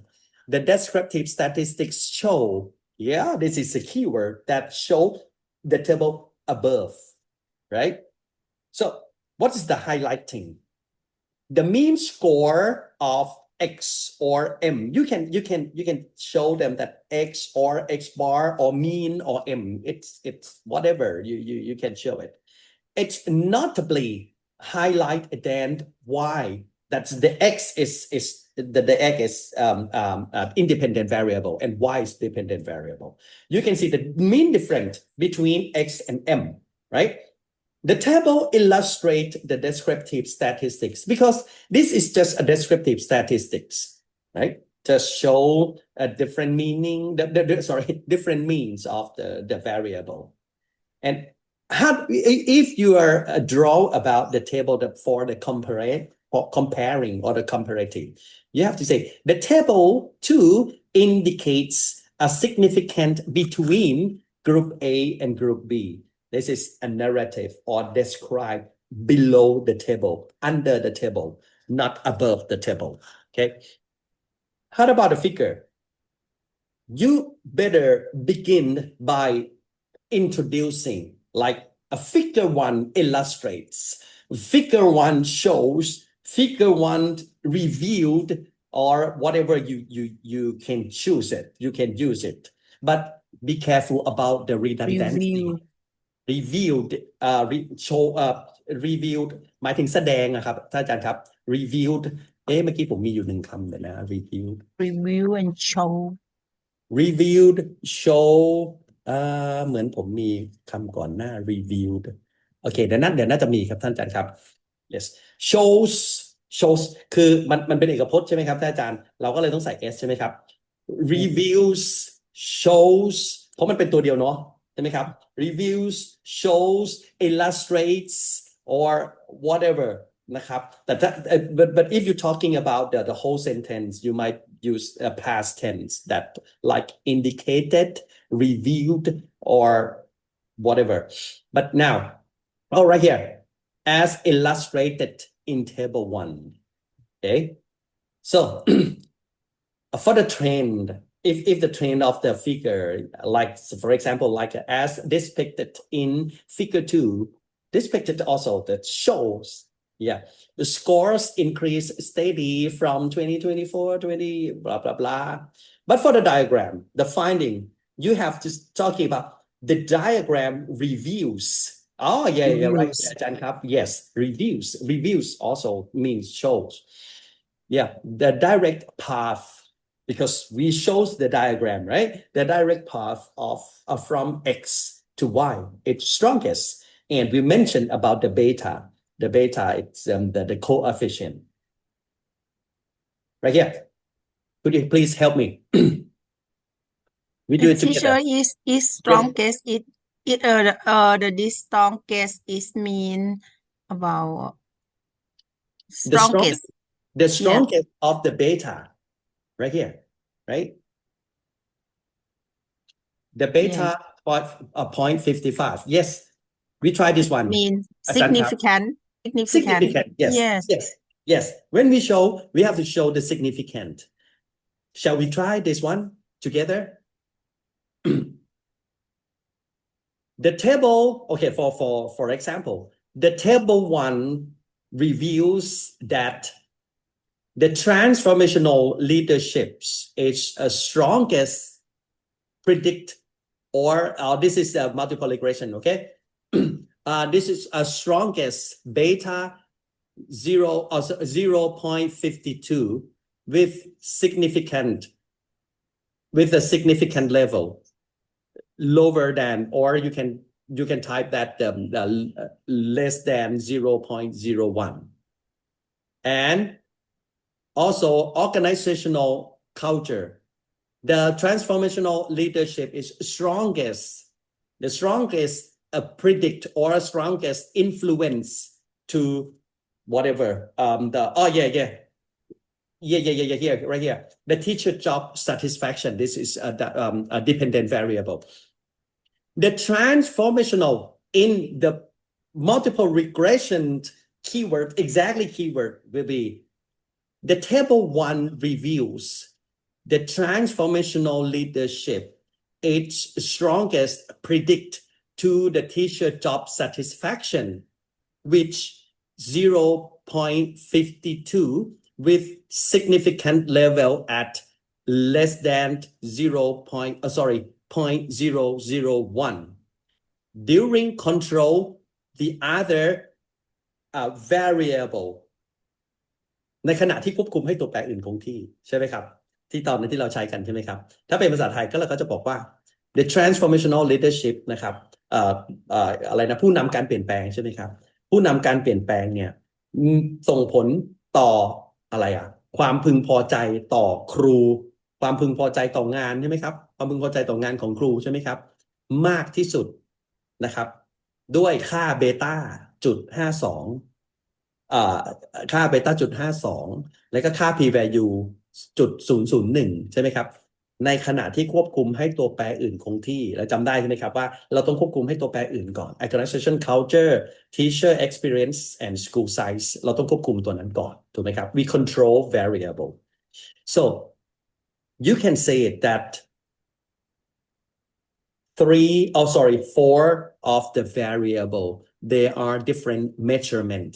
the descriptive statistics show, yeah, this is a keyword that show the table above, right? So what is the highlighting? The mean score of X or M. You can show them that X or X bar or mean or M. It's whatever you can show it. It's notably highlight then Y. That's the X is the X is independent variable and Y is dependent variable. You can see the mean difference between X and M, right? The table illustrates the descriptive statistics because this is just a descriptive statistics, right? Just show a different meaning, different means of the variable. And if you are draw about the table for the comparing or the comparative, you have to say the table 2 indicates a significant between group A and group B. This is a narrative or describe below the table, under the table, not above the table. Okay. How about the figure? You better begin by introducing, like a figure 1 illustrates, figure 1 shows, figure 1 revealed, or whatever you can choose it. You can use it, but be careful about the redundancy. Revealed revealed หมายถึงแสดงนะครับท่านอาจารย์ครับ revealed เมื่อกี้ผมมีอยู่1คำเลยนะ revealed review and show revealed show เหมือนผมมีคำก่อนหน้า revealed โอเคเดี๋ยวน่าจะมีครับท่านอาจารย์ครับ yes shows คือมันเป็นเอกพจน์ใช่ไหมครับท่านอาจารย์เราก็เลยต้องใส่ s ใช่ไหมครับ reveals shows เพราะมันเป็นตัวเดียวเนาะใช่ไหมครับ reviews shows illustrates or whatever นะครับแต่ถ้าbut if you're talking about the whole sentence you might use a past tense that like indicated revealed or whatever. But now, right here, as illustrated in table 1. Okay. So for the trend, if the trend of the figure, like for example, like as depicted in figure 2, depicted also that shows, the scores increase steady from 2024, 20 blah blah blah. But for the diagram, the finding, you have to talking about the diagram reviews. Oh yeah, right, Reviews. Ajan Kap. Yes, reviews also means shows. Yeah, the direct path, because we shows the diagram, right? The direct path of from X to Y, it's strongest. And we mentioned about the beta. The beta, it's the coefficient. Right here. Could you please help me? We do The it together. teacher is strongest. This strongest is mean about The strongest, strongest. the strongest of the beta, right here, right? The beta point 0.55. Yes, we try this one. Mean Ajan Kap. significant. Significant, yes. When we show, we have to show the significant. Shall we try this one together? The table, okay, for example, the table 1 reveals that the transformational leaderships is strongest predict, or this is a multiple regression, okay? This is a strongest beta 0.52 with a significant level lower than, or you can type that less than 0.01. And also organizational culture. The transformational leadership is the strongest predict or strongest influence to whatever here, right here. The teacher job satisfaction. This is a dependent variable. The transformational in the multiple regression keyword will be the table 1 reviews the transformational leadership. Its strongest predict to the teacher job satisfaction, which 0.52 with significant level at less than 0.001. During control, the other variable ในขณะที่ควบคุมให้ตัวแปรอื่นคงที่ใช่ไหมครับที่ตอนนั้นที่เราใช้กันใช่ไหมครับถ้าเป็นภาษาไทยก็เราก็จะบอกว่า the transformational leadership นะครับอะไรนะผู้นำการเปลี่ยนแปลงใช่ไหมครับผู้นำการเปลี่ยนแปลงเนี่ยส่งผลต่ออะไรความพึงพอใจต่อครูความพึงพอใจต่องานใช่ไหมครับความพึงพอใจต่องานของครูใช่ไหมครับมากที่สุดนะครับด้วยค่าเบต้าจุด52ค่าเบต้าจุด52แล้วก็ค่า p value จุด001ใช่ไหมครับในขณะที่ควบคุมให้ตัวแปรอื่นคงที่เราจำได้ใช่ไหมครับว่าเราต้องควบคุมให้ตัวแปรอื่นก่อน organization culture teacher experience and school size เราต้องควบคุมตัวนั้นก่อนถูกไหมครับ we control variable so you can say that 4 of the variable they are different measurement.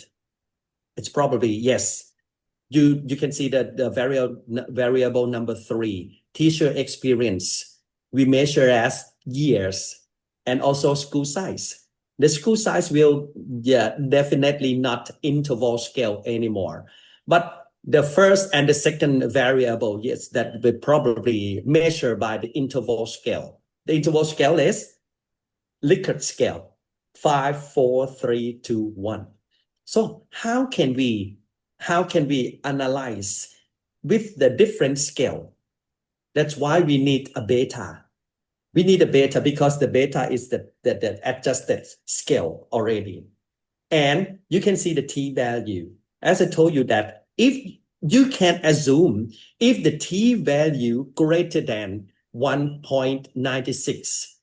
It's probably yes. You can see that the variable number 3, teacher experience, we measure as years, and also school size. The school size will definitely not interval scale anymore. But the first and the second variable, yes, that will probably measure by the interval scale. The interval scale is Likert scale, 5, 4, 3, 2, 1. So how can we analyze with the different scale? That's why we need a beta. We need a beta because the beta is the adjusted scale already. And you can see the t-value. As I told you that if you can assume if the t-value greater than 1.96,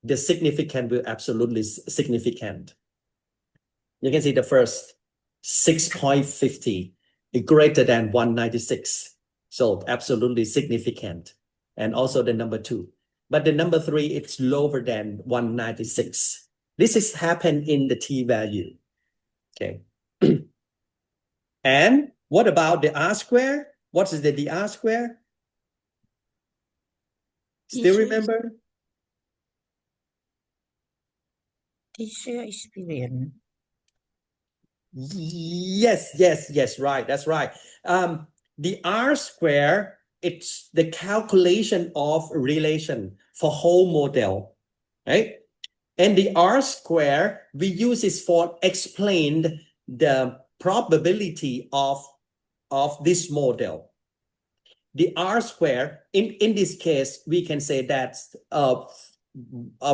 the significant will absolutely significant. You can see the first 6.50 greater than 196. So absolutely significant. And also the number 2. But the number 3, it's lower than 196. This is happened in the t-value. Okay. And what about the R square? What is the R square? Still remember? teacher experience. Yes, right. That's right. The R square, it's the calculation of relation for whole model, right? And the R square, we use it for explain the probability of this model. The R square, in this case, we can say that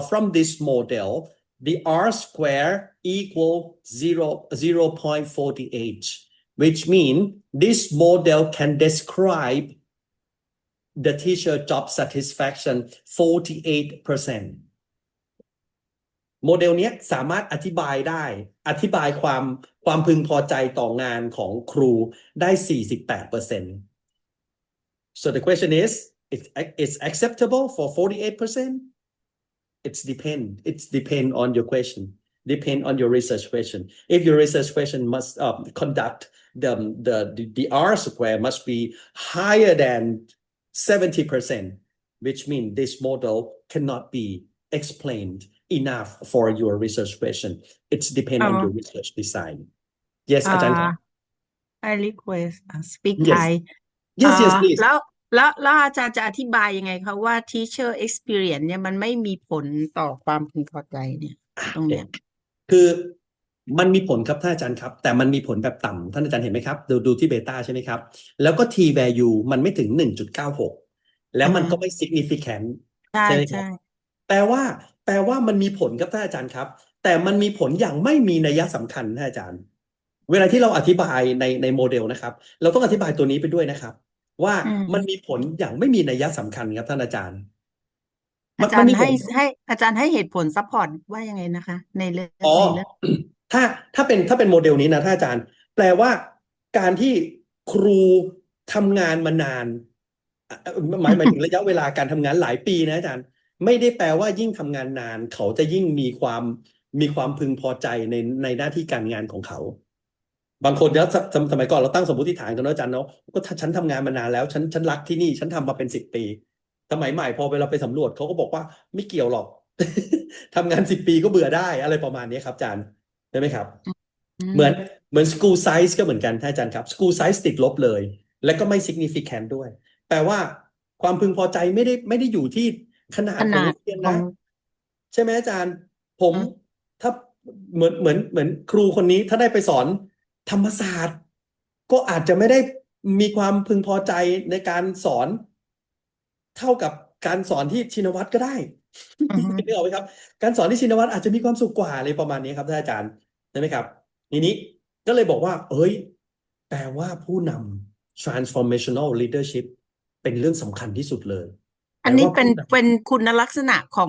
from this model, the R square equal 0.48, which means this model can describe the teacher job satisfaction 48%. โมเดลเนี้ยสามารถอธิบายได้อธิบายความพึงพอใจต่องานของครูได้ 48%. So the question is, it's acceptable for 48%? It's depend on your question, depend on your research question. If your research question must conduct the R square must be higher than 70%, which means this model cannot be explained enough for your research question. It's depend on your research design. Yes, อาจารย์ครับ I request speak Yes. Thai. Yes, please. แล้วอาจารย์จะอธิบายยังไงคะว่า teacher experience เนี่ยมันไม่มีผลต่อความพึงพอใจเนี่ยตรงเนี้ย คือมันมีผลครับท่านอาจารย์ครับแต่มันมีผลแบบต่ำท่านอาจารย์เห็นไหมครับดูที่เบต้าใช่ไหมครับแล้วก็ t value มันไม่ถึง 1.96 แล้วมันก็ไม่ significant ใช่ ใช่ไหมครับ ใช่ แปลว่ามันมีผลครับท่านอาจารย์ครับแต่มันมีผลอย่างไม่มีนัยสำคัญท่านอาจารย์เวลาที่เราอธิบายในโมเดลนะครับเราต้องอธิบายตัวนี้ไปด้วยนะครับว่ามันมีผลอย่างไม่มีนัยสำคัญครับท่านอาจารย์ อาจารย์ให้อาจารย์ให้เหตุผลซัพพอร์ตว่ายังไงนะคะในเรื่องถ้าเป็นโมเดลนี้นะท่านอาจารย์แปลว่าการที่ครูทำงานมานานหมายถึงระยะเวลาการทำงานหลายปีนะอาจารย์ไม่ได้แปลว่ายิ่งทำงานนานเขาจะยิ่งมีความพึงพอใจในหน้าที่การงานของเขาบางคนแล้วสมัยก่อนเราตั้งสมมติฐานกันนะอาจารย์เนาะก็ฉันทำงานมานานแล้วฉันรักที่นี่ฉันทำมาเป็น10 ปีสมัยใหม่พอเวลาไปสำรวจเขาก็บอกว่าไม่เกี่ยวหรอก ทำงาน10 ปีก็เบื่อได้อะไรประมาณนี้ครับอาจารย์ใช่ไหมครับเหมือน school size ก็เหมือนกันท่านอาจารย์ครับ school size ติดลบเลยและก็ไม่ significant ด้วยแปลว่าความพึงพอใจไม่ได้อยู่ที่ขนาดของโรงเรียนนะใช่ไหมอาจารย์ผมถ้าเหมือนครูคนนี้ถ้าได้ไปสอนธรรมศาสตร์ก็อาจจะไม่ได้มีความพึงพอใจในการสอนเท่ากับการสอนที่ชินวัตรก็ได้นึกออกไหมครับการสอนที่ชินวัตรอาจจะมีความสุขกว่าอะไรประมาณนี้ครับท่านอาจารย์ใช่ไหมครับทีนี้ก็เลยบอกว่าแปลว่าผู้นำ transformational leadership เป็นเรื่องสำคัญที่สุดเลยอันนี้เป็นคุณลักษณะข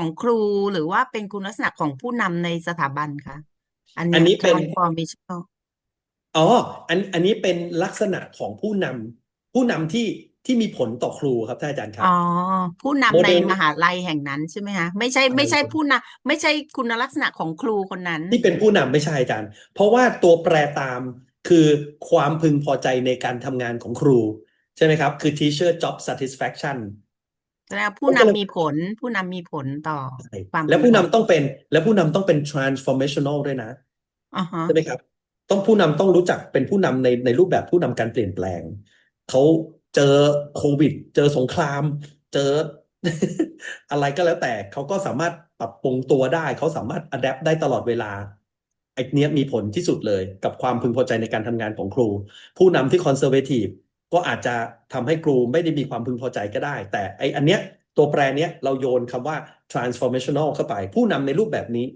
องครูหรือว่าเป็นคุณลักษณะของผู้นำในสถาบันคะอันนี้เป็น transformational อันนี้เป็นลักษณะของผู้นำที่มีผลต่อครูครับท่านอาจารย์ครับผู้นำในมหาลัยแห่งนั้นใช่ไหมคะไม่ใช่ผู้นำไม่ใช่คุณลักษณะของครูคนนั้นที่เป็นผู้นำไม่ใช่อาจารย์เพราะว่าตัวแปรตามคือความพึงพอใจในการทำงานของครูใช่ไหมครับคือ teacher job satisfaction แล้วผู้นำมีผลต่อความและผู้นำต้องเป็น transformational ด้วยนะใช่ไหมครับผู้นำต้องรู้จักเป็นผู้นำในรูปแบบผู้นำการเปลี่ยนแปลงเขาเจอโควิดเจอสงครามเจอ อะไรก็แล้วแต่เขาก็สามารถปรับปรุงตัวได้เขาสามารถ adapt ได้ตลอดเวลาไอ้เนี้ยมีผลที่สุดเลยกับความพึงพอใจในการทำงานของครูผู้นำที่ conservative ก็อาจจะทำให้ครูไม่ได้มีความพึงพอใจก็ได้แต่อันเนี้ยตัวแปรเนี้ยเราโยนคำว่า transformational เข้าไปผู้นำในรูปแบบนี้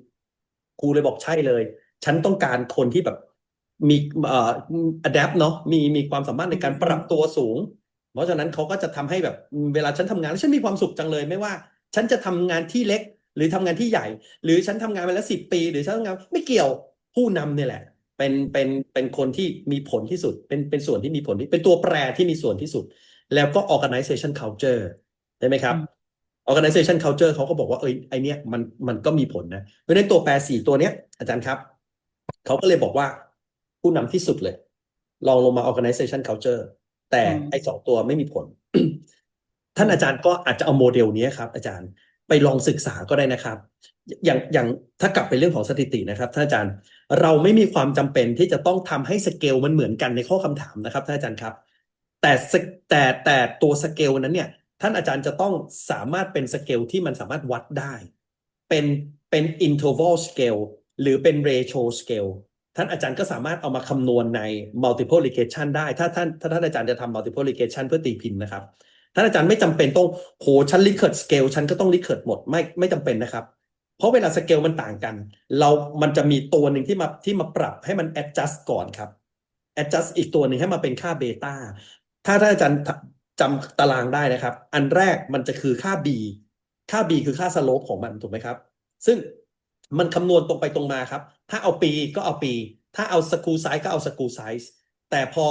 ครูเลยบอกใช่เลยฉันต้องการคนที่แบบมีadapt เนาะมีความสามารถในการปรับตัวสูงเพราะฉะนั้นเขาก็จะทำให้แบบเวลาฉันทำงานแล้วฉันมีความสุขจังเลยไม่ว่าฉันจะทำงานที่เล็ก หรือทำงานที่ใหญ่ หรือฉันทำงานมาแล้ว10 ปีหรือฉันทำงานไม่เกี่ยวผู้นำเนี่ยแหละเป็นคนที่มีผลที่สุดเป็นส่วนที่มีผลที่เป็นตัวแปรที่มีส่วนที่สุด แล้วก็ organization culture ได้ไหมครับ organization culture เขาก็บอกว่าไอเนี้ยมันก็มีผลนะเพราะฉะนั้นตัวแปร4ตัวเนี้ยอาจารย์ครับเขาก็เลยบอกว่าผู้นำที่สุดเลยลองลงมา organization culture แต่ไอ้2 ตัวไม่มีผล ท่านอาจารย์ก็อาจจะเอาโมเดลนี้ครับอาจารย์ไปลองศึกษาก็ได้นะครับอย่างถ้ากลับไปเรื่องของสถิตินะครับท่านอาจารย์เราไม่มีความจำเป็นที่จะต้องทำให้สเกลมันเหมือนกันในข้อคำถามนะครับท่านอาจารย์ครับแต่ตัวสเกลนั้นเนี่ยท่านอาจารย์จะต้องสามารถเป็นสเกลที่มันสามารถวัดได้เป็น interval scale หรือเป็น ratio scale ท่านอาจารย์ก็สามารถเอามาคำนวณใน multiple regression ได้ถ้าท่านอาจารย์จะทำ multiple regression เพื่อตีพิมพ์นะครับท่านอาจารย์ไม่จำเป็นต้องโหฉัน Likert scale ฉันก็ต้อง Likert หมดไม่จำเป็นนะครับเพราะเวลาสเกลมันต่างกันมันจะมีตัวหนึ่งที่มาปรับให้มัน adjust ก่อนครับ adjust อีกตัวหนึ่งให้มาเป็นค่าเบต้าถ้าท่านอาจารย์จำตารางได้นะครับอันแรกมันจะคือค่า b คือค่า slope ของมันถูกไหมครับซึ่งมันคำนวณตรงไปตรงมาครับถ้าเอาปีก็เอาปีถ้าเอาสกูไซส์ก็เอาสกูไซส์แต่พอ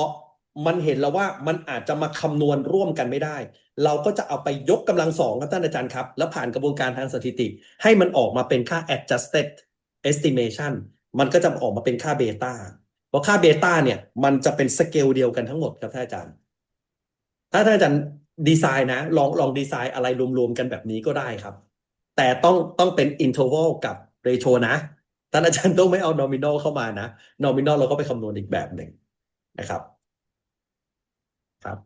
มันเห็นแล้วว่ามันอาจจะมาคำนวณร่วมกันไม่ได้เราก็จะเอาไปยกกำลังสองครับท่านอาจารย์ครับแล้วผ่านกระบวนการทางสถิติให้มันออกมาเป็นค่า adjusted estimation มันก็จะออกมาเป็นค่าเบต้าเพราะค่าเบต้าเนี่ยมันจะเป็นสเกลเดียวกันทั้งหมดครับท่านอาจารย์ถ้าท่านอาจารย์ดีไซน์นะลองดีไซน์อะไรรวมๆกันแบบนี้ก็ได้ครับแต่ต้องเป็น interval กับ ratio นะท่านอาจารย์ต้องไม่เอา nominal เข้ามานะ nominal เราก็ไปคำนวณอีกแบบหนึ่งนะครับครับ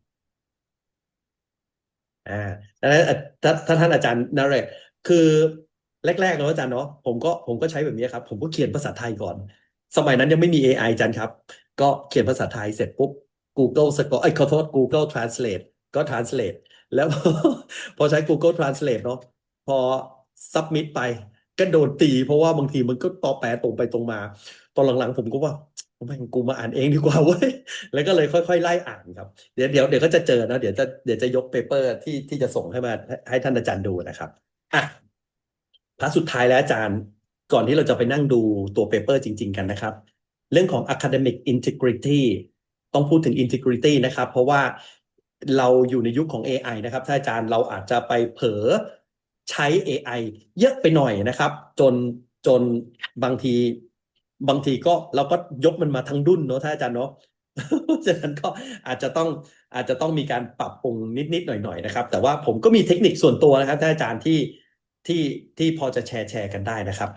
ถ้าท่านอาจารย์นั่นแหละคือแรกๆเนาะอาจารย์เนาะผมก็ใช้แบบนี้ครับผมก็เขียนภาษาไทยก่อนสมัยนั้นยังไม่มี AI อาจารย์ครับก็เขียนภาษาไทยเสร็จปุ๊บ Google สะกดขอโทษ Google Translate ก็ translate แล้วพอใช้ Google Translate เนาะพอ submit ไปก็โดนตีเพราะว่าบางทีมันก็ตอแปรตรงไปตรงมาตอนหลังๆผมก็ว่าไม่กูมาอ่านเองดีกว่าเว้ยแล้วก็เลยค่อยๆไล่อ่านครับเดี๋ยวก็จะเจอนะเดี๋ยวจะยกเปเปอร์ที่จะส่งให้ท่านอาจารย์ดูนะครับอ่ะพาร์ทสุดท้ายแล้วอาจารย์ก่อนที่เราจะไปนั่งดูตัวเปเปอร์จริงๆกันนะครับเรื่องของ academic integrity ต้องพูดถึง integrity นะครับเพราะว่าเราอยู่ในยุคของ AI นะครับถ้าอาจารย์เราอาจจะไปเผลอใช้ AI เยอะไปหน่อยนะครับจนบางทีก็เราก็ยกมันมาทั้งดุ้นเนาะถ้าอาจารย์เนาะ ฉะนั้นก็อาจจะต้องมีการปรับปรุงนิดหน่อยนะครับแต่ว่าผมก็มีเทคนิคส่วนตัวนะครับท่านอาจารย์ที่พอจะแชร์กันได้นะครับ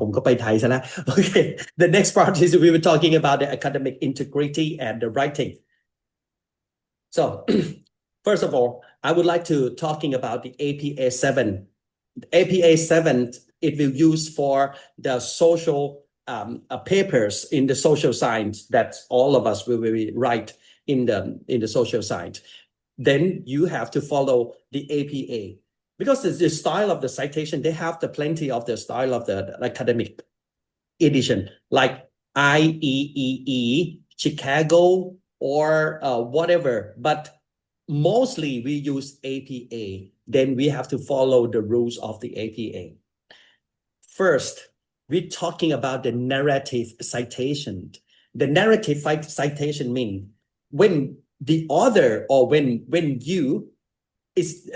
ผมก็ไปไทยซะแล้ว Okay, the next part is we were talking about the academic integrity and the writing. So first of all, I would like to talking about the APA 7. APA 7 it will use for the social papers in the social science that all of us will write in the social science. Then you have to follow the APA because the style of the citation they have the plenty of the style of the academic edition like IEEE, Chicago, or whatever. But mostly we use APA. Then we have to follow the rules of the APA. First, we're talking about the narrative citation. The narrative citation means when the author or when you is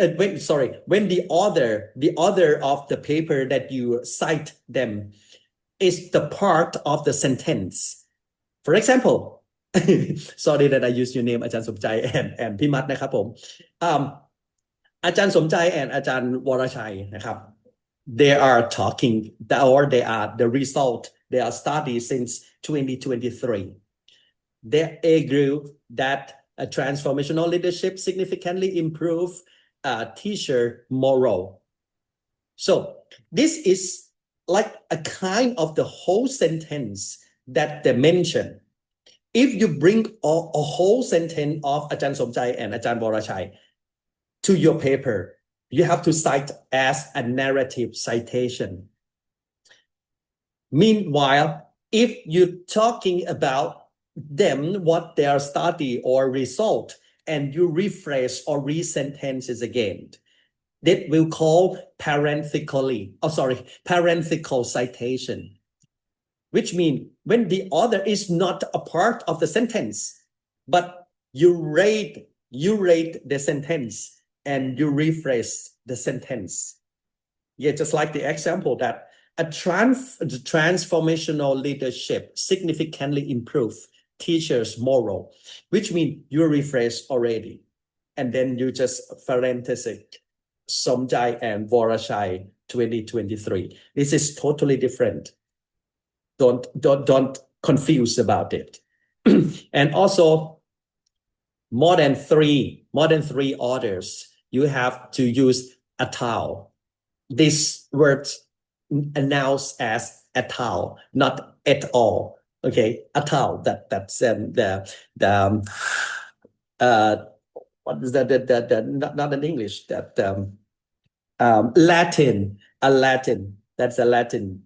when the author of the paper that you cite them is the part of the sentence. For example, sorry that I use your name อาจารย์สมใจand พี่มัดนะครับผมอาจารย์สมใจ and อาจารย์วรชัยนะครับ they are talking or they are the result they are studied since 2023 they agree that a transformational leadership significantly improve teacher morale so this is like a kind of the whole sentence that they mention if you bring a whole sentence of อาจารย์สมใจ and อาจารย์วรชัย to your paper you have to cite as a narrative citation meanwhile if you're talking about them what their study or result and you rephrase or re-sentences again that will call parenthetical citation, which means when the author is not a part of the sentence, but you rate the sentence and you rephrase the sentence. Yeah, just like the example that the transformational leadership significantly improve teachers' moral, which means you rephrase already, and then you just parenthesis Somjai and Vorashai 2023. This is totally different. Don't confuse about it. And also more than three orders, you have to use atau. This word announced as atau, not at all. Okay, atau. That's what is that? Not in English. That Latin. That's a Latin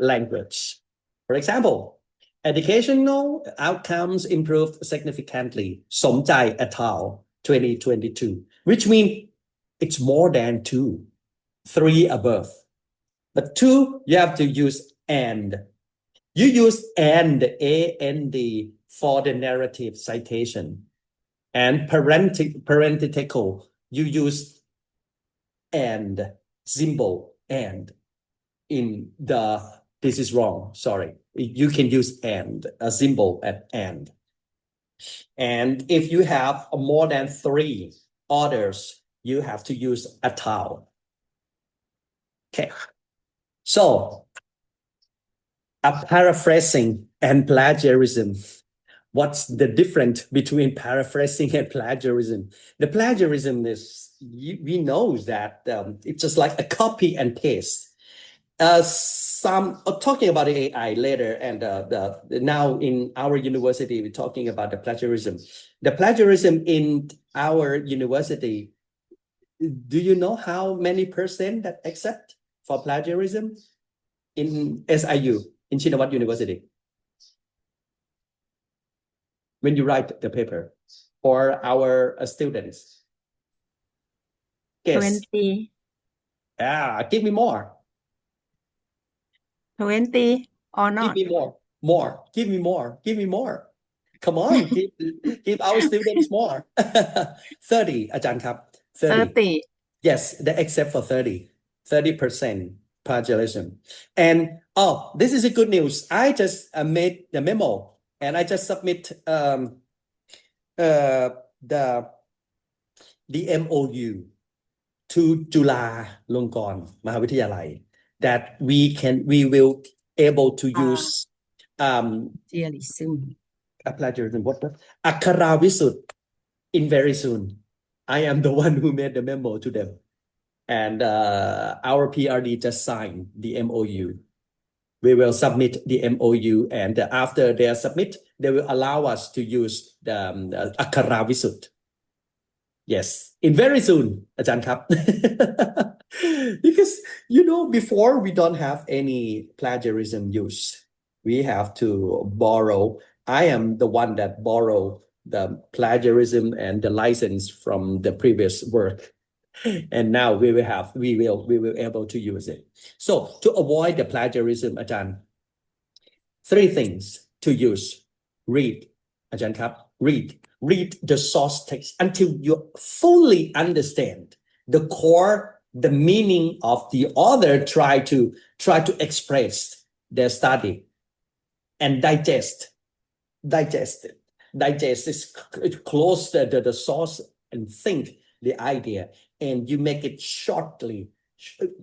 language. For example, educational outcomes improved significantly. สมใจ et al. 2022, which means it's more than 2, 3 above. But 2, you have to use and. You use and, A-N-D, for the narrative citation. And parenthetical, you use and, symbol and. In the, this is wrong, sorry. You can use and, a symbol at and. And if you have more than 3 orders, you have to use atau. Okay. So, a paraphrasing and plagiarism. What's the difference between paraphrasing and plagiarism? The plagiarism is, we know that it's just like a copy and paste. Talking about the AI later, and now in our university, we're talking about the plagiarism. The plagiarism in our university, do you know how many percent that accept for plagiarism in SIU, in Shinawat University? When you write the paper for our students? Guess. 20. Give me more. 20 or Give not? me more. Give me more. Come on, give our students more. 30, อาจารย์ครับ 30. Yes, they accept for 30% plagiarism. And this is a good news. I just made the memo and I just submit the MOU to Chulalongkorn Mahavidyalaya that we will able to use Plagiarism. plagiarism. What? Akara Visut in very soon. I am the one who made the memo to them. And our PRD just signed the MOU. We will submit the MOU, and after they submit, they will allow us to use the Akara Visut. Yes, in very soon, อาจารย์ครับ Because before we don't have any plagiarism use. We have to borrow. I am the one that borrow the plagiarism and the license from the previous work. And now we will able to use it. So to avoid the plagiarism, อาจารย์ 3 things to use. Read, อาจารย์ครับ read the source text until you fully understand the core, the meaning of the author try to express their study, and digest is close the source and think the idea, and you make it shortly.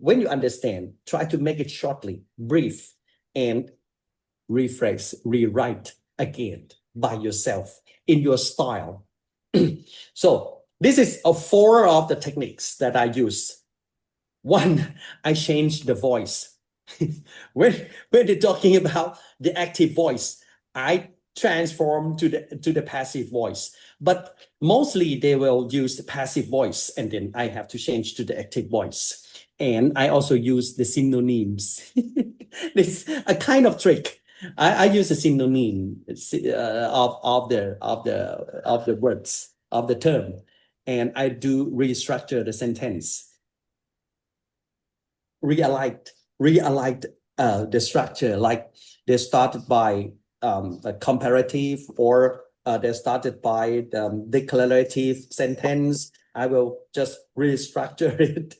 When you understand, try to make it shortly, brief, and rephrase, rewrite again by yourself in your style. So this is 4 of the techniques that I use. 1, I change the voice. when they're talking about the active voice, I transform to the passive voice. But mostly they will use the passive voice, and then I have to change to the active voice. And I also use the synonyms. This a kind of trick. I use a synonym of the words of the term, and I do restructure the sentence. realigned the structure, like they started by a comparative, or they started by the declarative sentence. I will just restructure it.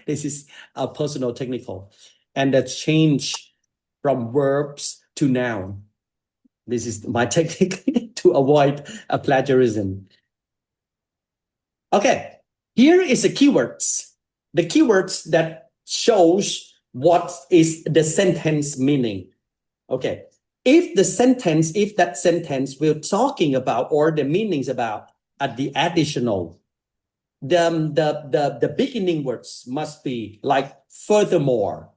This is a personal technical, and the change from verbs to noun. This is my technique to avoid a plagiarism. Okay, here is the keywords. The keywords that shows what is the sentence meaning. Okay, if that sentence we're talking about, or the meanings about at the additional, the beginning words must be like furthermore,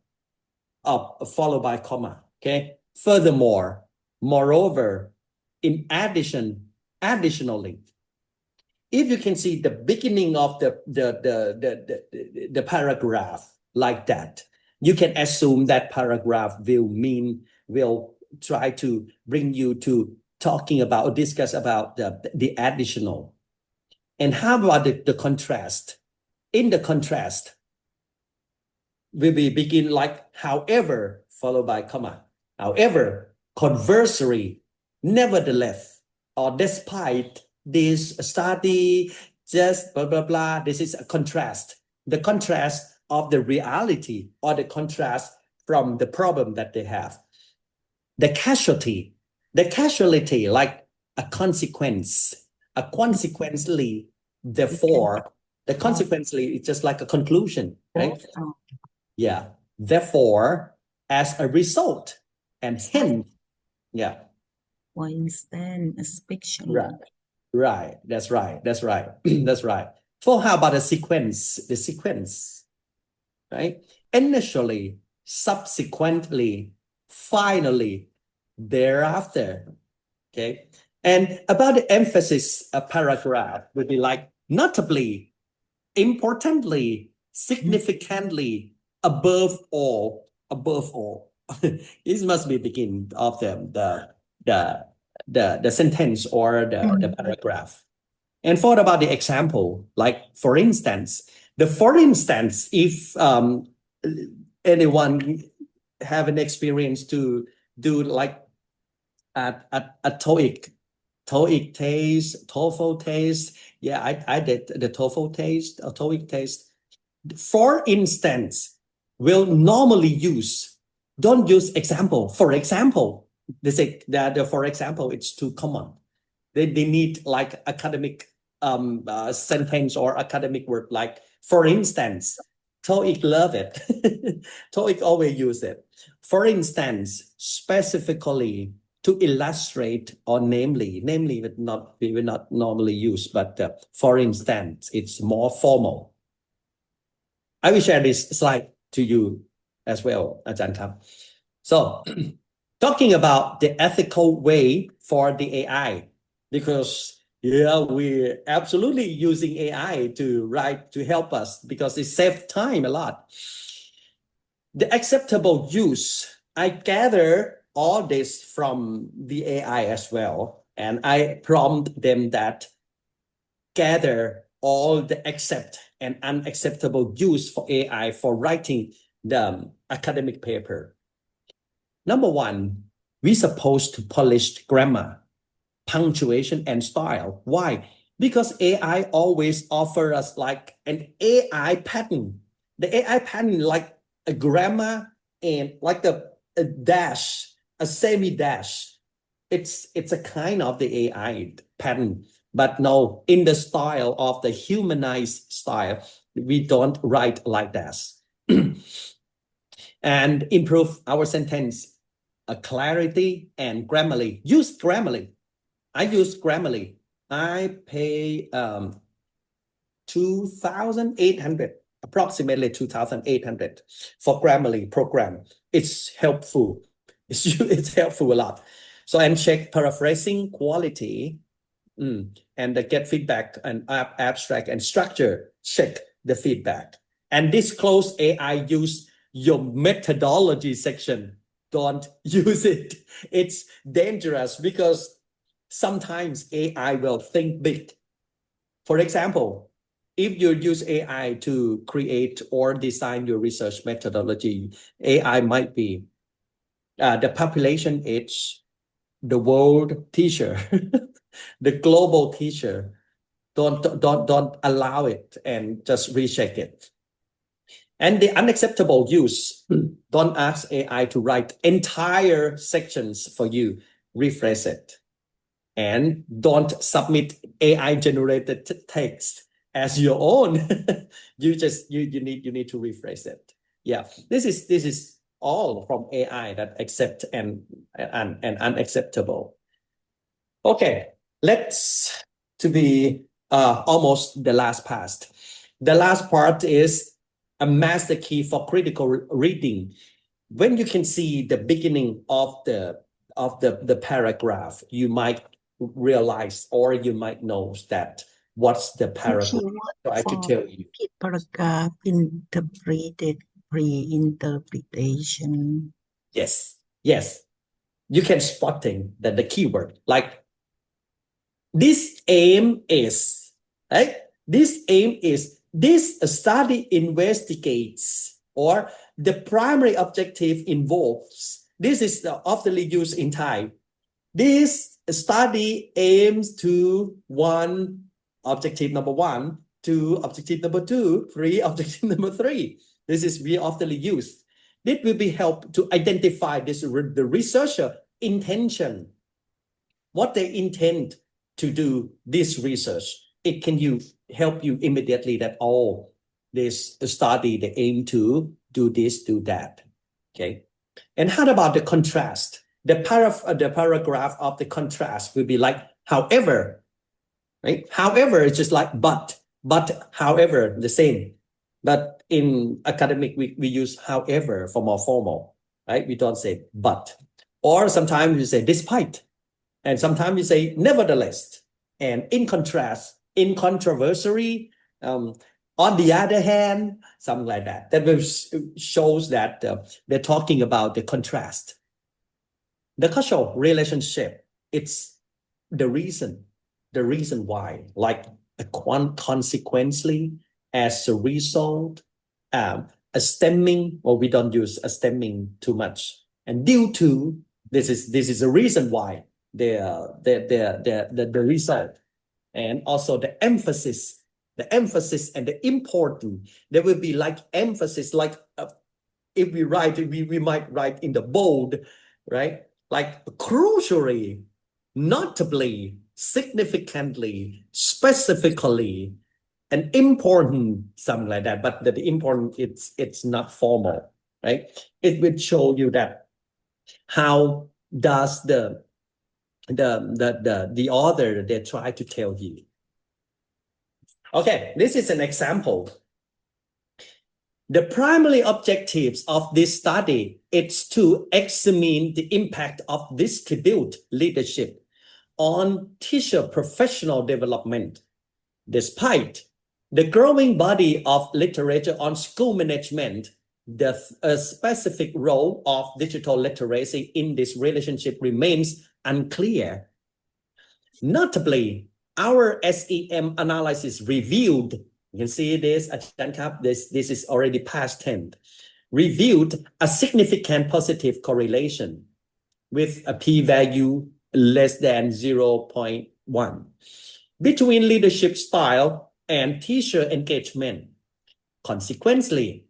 followed by comma. Okay, furthermore, moreover, in addition, additionally. If you can see the beginning of the paragraph like that, you can assume that paragraph will try to bring you to talking about or discuss about the additional. And how about the contrast? In the contrast, we will begin like however, followed by comma. However, conversely, nevertheless, or despite this study, just blah, blah, blah. This is a contrast. The contrast of the reality, or the contrast from the problem that they have. The casualty, like a consequence, consequently, therefore, the consequently is just like a conclusion, right? Yeah. Therefore, as a result, and hence, yeah. For instance, especially. Right. That's right. That's right. So how about the sequence? The sequence, right? Initially, subsequently, finally, thereafter. Okay. And about the emphasis, a paragraph would be like notably, importantly, significantly, above all. This must be beginning of the sentence or the paragraph. And thought about the example, like for instance, if anyone have an experience to do like a TOEIC taste, TOEFL taste. Yeah, I did the TOEFL taste, a TOEIC taste. For instance, will normally don't use example. For example, they say that for example, it's too common. They need like academic sentence or academic word, like for instance. TOEIC love it. TOEIC always use it. For instance, specifically to illustrate, or namely we will not normally use, but for instance, it's more formal. I will share this slide to you as well, Ajahn Kam. So, talking about the ethical way for the AI, because we're absolutely using AI to help us, because it saves time a lot. The acceptable use, I gather all this from the AI as well, and I prompt them that gather all the accept and unacceptable use for AI for writing the academic paper. Number one, we're supposed to polish grammar, punctuation, and style. Why? Because AI always offer us like an AI pattern. The AI pattern like a grammar and like a dash, a semi-dash. It's a kind of the AI pattern, but no, in the style of the humanized style, we don't write like that. And improve our sentence clarity and Grammarly. Use Grammarly. I use Grammarly. I pay 2,800, approximately 2,800 for Grammarly program. It's helpful. It's helpful a lot. So, and check paraphrasing quality, and get feedback and abstract and structure. Check the feedback and disclose AI use your methodology section. Don't use it. It's dangerous because sometimes AI will think big. For example, if you use AI to create or design your research methodology, AI might be the population age, the world teacher, the global teacher. Don't allow it and just recheck it. And the unacceptable use, don't ask AI to write entire sections for you. Rephrase it. And don't submit AI generated text as your own. you need to rephrase it. Yeah, this is all from AI that accept and unacceptable. Okay, let's to be almost the last part. The last part is a master key for critical reading. When you can see the beginning of the paragraph, you might realize or you might know that what's the paragraph trying to tell you. Paragraph pre-interpretation. Yes. You can spotting the keyword like this aim is, right? This aim is, this study investigates, or the primary objective involves. This is often used in Thai. This study aims to objective number 1, 2, objective number 2, 3, objective number 3. This is we often used. This will be help to identify the researcher intention, what they intend to do this research. It can help you immediately that this study they aim to do this, do that. Okay. And how about the contrast? The paragraph of the contrast will be like however, right? However, it's just like but however, the same. But in academic, we use however for more formal, right? We don't say but. Or sometimes you say despite. And sometimes you say nevertheless. And in contrast, in controversy, on the other hand, something like that. That will shows that they're talking about the contrast. The causal relationship, it's the reason why, like consequently, as a result, a stemming, or we don't use a stemming too much. And due to, this is a reason why the result, and also the emphasis and the important. There will be like emphasis, like if we write, we might write in the bold, right? Like crucially, notably, significantly, specifically, and important, something like that. But the important, it's not formal, right? It will show you that how does the author they try to tell you. Okay, this is an example. The primary objectives of this study is to examine the impact of distributed leadership on teacher professional development. Despite the growing body of literature on school management, the specific role of digital literacy in this relationship remains unclear. Notably, our SEM analysis revealed, you can see this, this is already past tense, revealed a significant positive correlation with a p-value less than 0.1 between leadership style and teacher engagement. Consequently,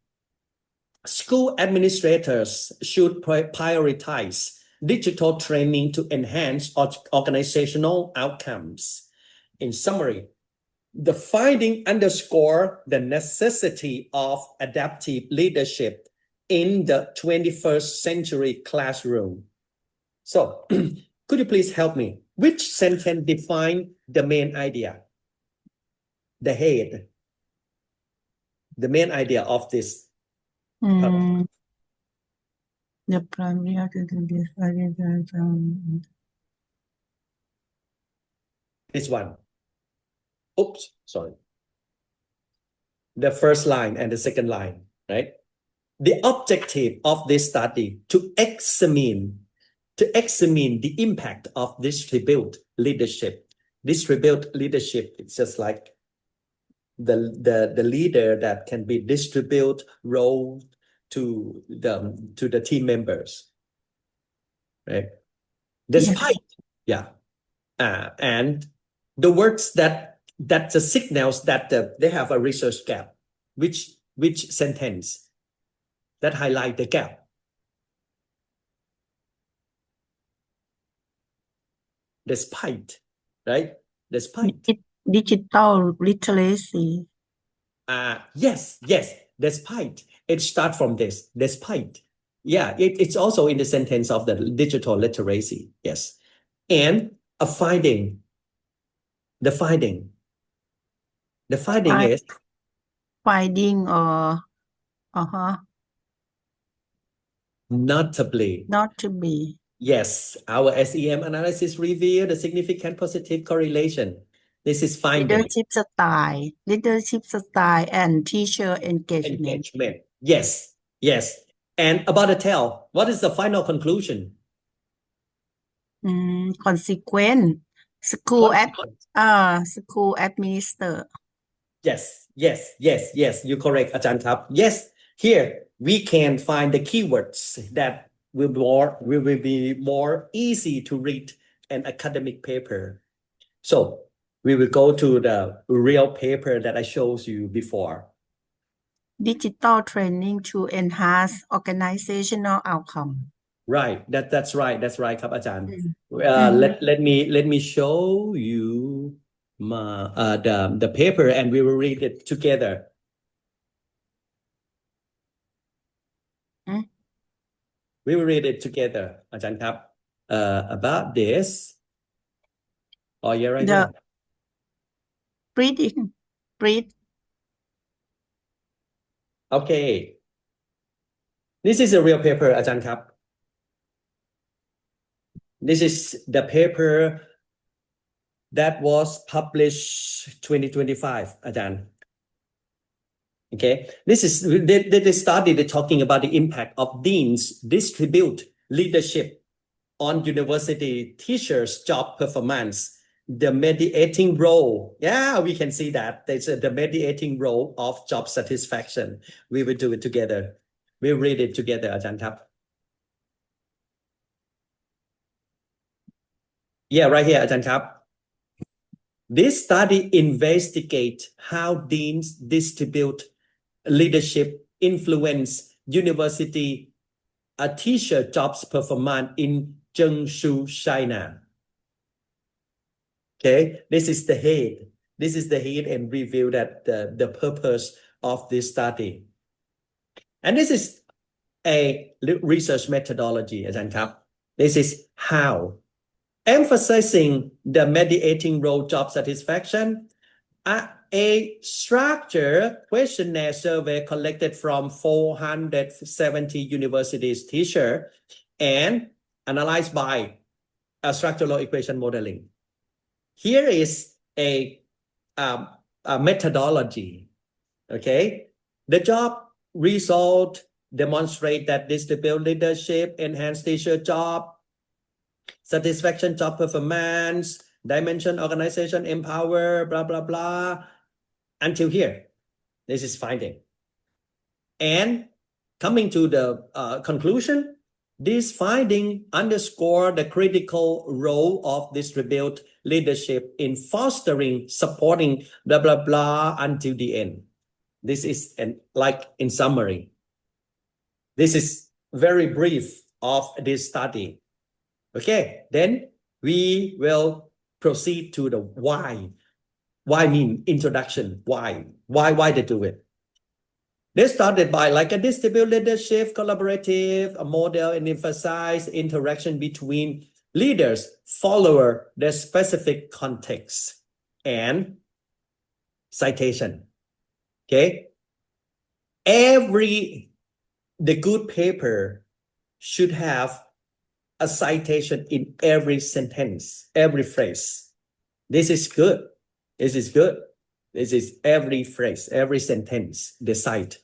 school administrators should prioritize digital training to enhance organizational outcomes. In summary, the finding underscore the necessity of adaptive leadership in the 21st century classroom. So, could you please help me? Which sentence define the main idea? The head. The main idea of this. The primary this one. Oops, sorry. The first line and the second line, right? The objective of this study to examine the impact of distributed leadership. Distributed leadership, it's just like the leader that can be distribute role to the team members, right? Despite, yeah, and the words that the signals that they have a research gap, which sentence that highlight the gap? Despite, right? Despite. Digital literacy. Yes, despite. It starts from this, despite. Yeah, it's also in the sentence of the digital literacy. Yes. And a finding. The finding is Finding or notably. not to be. Yes, our SEM analysis revealed a significant positive correlation. This is finding. Leadership style and teacher engagement. Yes. And about the tell, what is the final conclusion? Consequent. School administer. Yes, you're correct, อาจารย์ครับ. Yes, here we can find the keywords that will be more easy to read an academic paper. So we will go to the real paper that I showed you before. Digital training to enhance organizational outcome. Right, that's right,ครับอาจารย์. Let me show you the paper and we will read it together. We will read it together, อาจารย์ครับ. About this. Oh, yeah, right here. Breathe. Okay. This is a real paper, อาจารย์ครับ. This is the paper that was published 2025, อาจารย์. Okay, this is they started talking about the impact of deans distribute leadership on university teachers' job performance, the mediating role. Yeah, we can see that there's the mediating role of job satisfaction. We will do it together. We'll read it together, อาจารย์ครับ. Yeah, right here, อาจารย์ครับ. This study investigates how deans distribute leadership influence university teacher jobs performance in Zhengshu, China. Okay, this is the head and review that the purpose of this study. And this is a research methodology, อาจารย์ครับ. This is how. Emphasizing the mediating role job satisfaction, a structured questionnaire survey collected from 470 universities teacher and analyzed by a structural equation modeling. Here is a methodology. Okay, the job result demonstrate that distribute leadership, enhance teacher job satisfaction, job performance, dimension, organization, empower, blah, blah, blah, until here. This is finding. And coming to the conclusion, this finding underscore the critical role of distribute leadership in fostering, supporting, blah, blah, blah, until the end. This is like in summary. This is very brief of this study. Okay, then we will proceed to the why. Why mean introduction. Why they do it. They started by like a distributed leadership, collaborative, a model, and emphasize interaction between leaders, follower, their specific context, and citation. Okay, the good paper should have a citation in every sentence, every phrase. This is good. This is every phrase, every sentence, the cite.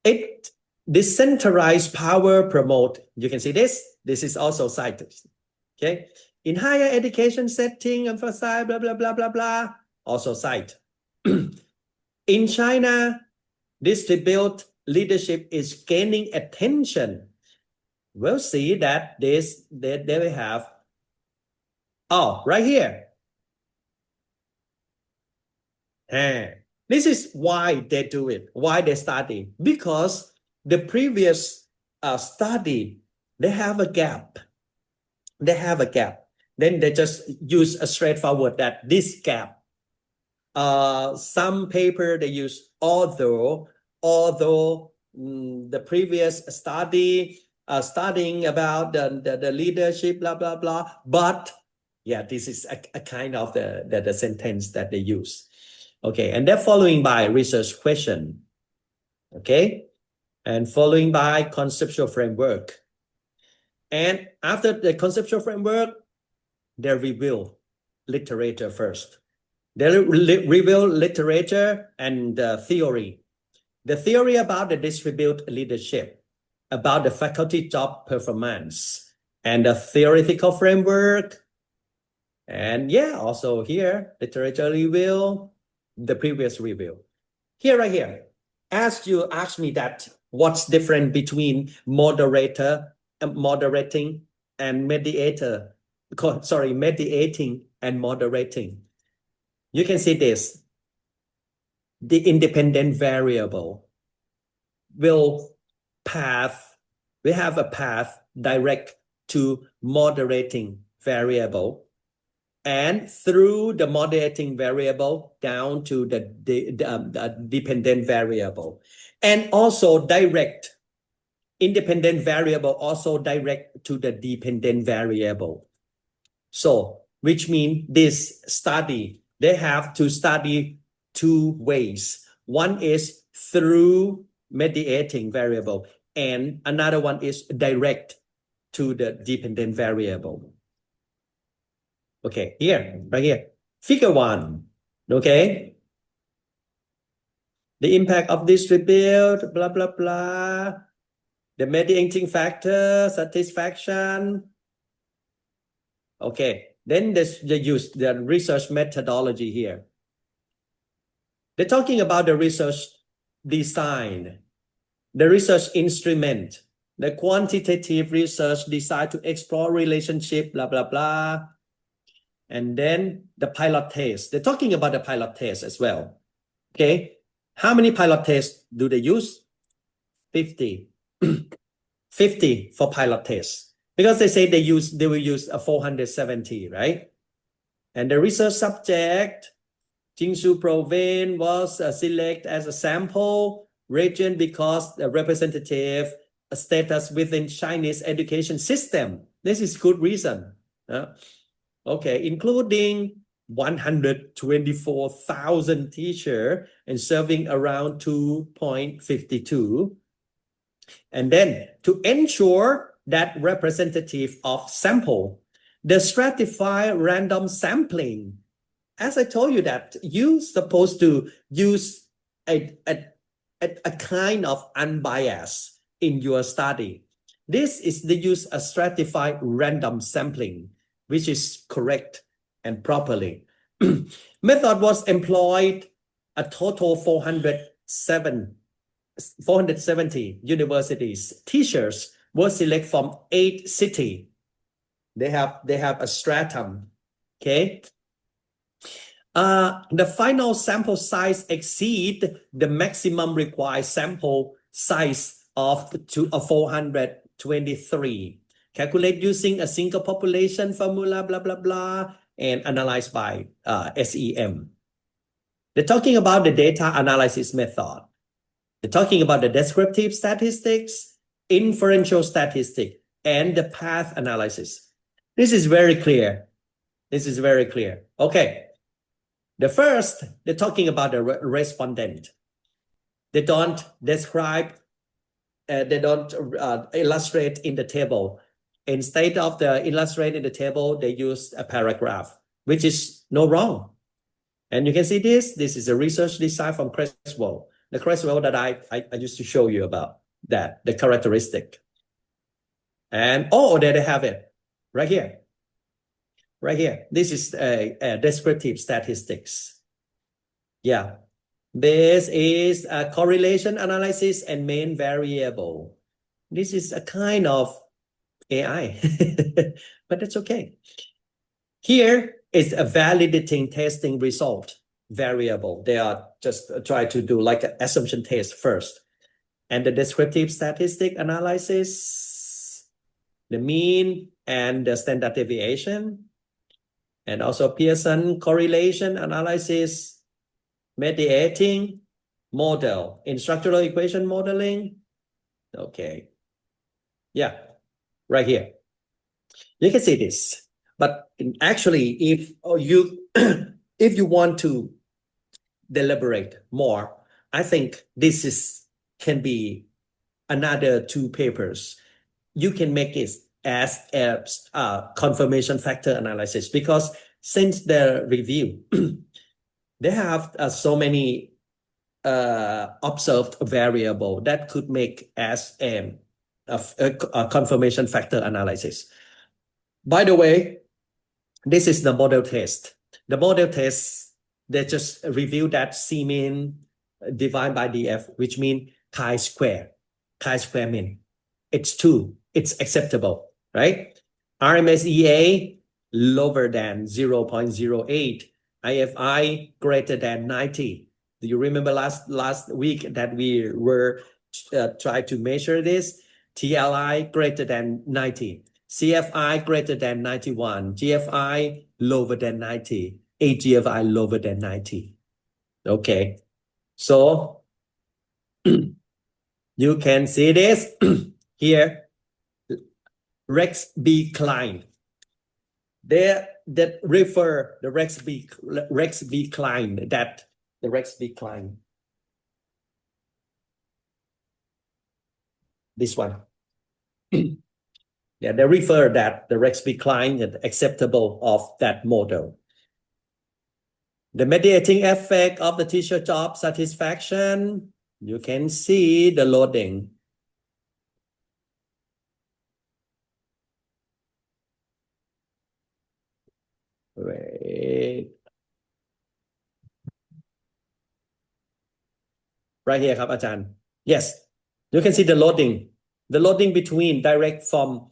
It decentralized power promote. You can see this. This is also cited. Okay. In higher education setting, emphasize blah, blah, blah, blah, blah. Also cite. In China, distributed leadership is gaining attention. We'll see that they will have, right here. This is why they do it, why they study. Because the previous study, they have a gap. Then they just use a straightforward that this gap. Some paper they use although the previous study studying about the leadership, blah blah blah. But yeah, this is a kind of the sentence that they use. Okay, and they're following by research question. Okay, and following by conceptual framework. And after the conceptual framework, they review literature first. They review literature and theory. The theory about the distributed leadership, about the faculty job performance, and the theoretical framework. And yeah, also here, literature review, the previous review. Here, right here, as you ask me that, what's different between moderating and mediating and moderating. You can see this. The independent variable will have a path direct to moderating variable, and through the moderating variable down to the dependent variable, and also direct independent variable also direct to the dependent variable. So, which means this study, they have to study two ways. One is through mediating variable, and another one is direct to the dependent variable. Okay, right here, figure 1. Okay, the impact of distribute, blah blah blah, the mediating factor, satisfaction. Okay, then they use the research methodology here. They're talking about the research design, the research instrument, the quantitative research designed to explore relationship, blah, blah, blah. And then the pilot test. They're talking about the pilot test as well. Okay, how many pilot tests do they use? 50. 50 for pilot tests. Because they say they will use a 470, right? And the research subject, Jiangsu province, was selected as a sample region because the representative status within Chinese education system. This is good reason. Okay, including 124,000 teachers and serving around 2.52. And then to ensure that representative of sample, the stratified random sampling. As I told you that you're supposed to use a kind of unbiased in your study. This is the use of stratified random sampling, which is correct and properly. Method was employed a total 470 universities. Teachers were selected from 8 cities. They have a stratum. Okay. The final sample size exceed the maximum required sample size of 423. Calculate using a single population formula, blah, blah, blah, and analyzed by SEM. They're talking about the data analysis method. They're talking about the descriptive statistics, inferential statistics, and the path analysis. This is very clear. Okay. The first, they're talking about the respondent. They don't describe, they don't illustrate in the table. Instead of the illustrate in the table, they use a paragraph, which is no wrong. And you can see this is a research design from Creswell. The Creswell that I used to show you about that, the characteristic. And there they have it, right here. Right here. This is descriptive statistics. Yeah. This is a correlation analysis and main variable. This is a kind of AI, but that's okay. Here is a validating testing result variable. They are just try to do like an assumption test first. And the descriptive statistic analysis, the mean and the standard deviation, and also Pearson correlation analysis, mediating model, in structural equation modeling. Okay. Yeah, right here. You can see this. But actually, if you if you want to deliberate more, I think this can be another 2 papers. You can make it as a confirmation factor analysis, because since the review, they have so many observed variable that could make as a confirmation factor analysis. By the way, this is the model test. The model test, they just review that C mean divided by DF, which means chi-square mean. It's 2. It's acceptable, right? RMSEA lower than 0.08. IFI greater than 90. Do you remember last week that we were trying to measure this? TLI greater than 90. CFI greater than 91, GFI lower than 90, AGFI lower than 90. Okay, so you can see this here, Rex B. Klein. There that refer the Rex B. Klein, that the Rex B. Klein. This one. Yeah, they refer that the Rex B. Klein is acceptable of that model. The mediating effect of the teacher job satisfaction, you can see the loading. Wait. Right here, ครับอาจารย์ Yes, you can see the loading between direct from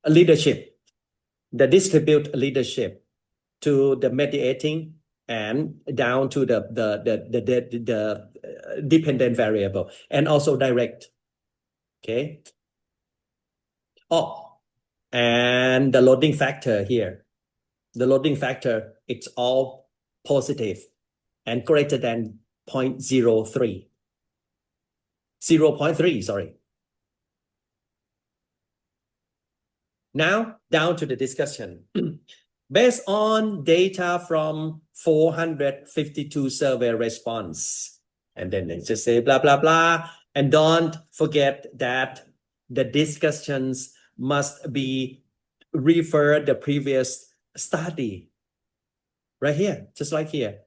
leadership, the distribute leadership to the mediating and down to the dependent variable, and also direct. Okay. Oh, and the loading factor here. The loading factor, it's all positive and greater than 0.03. 0.3, sorry. Now, down to the discussion. Based on data from 452 survey response, and then they just say blah, blah, blah. And don't forget that the discussions must be referred the previous study. Right here, just like here.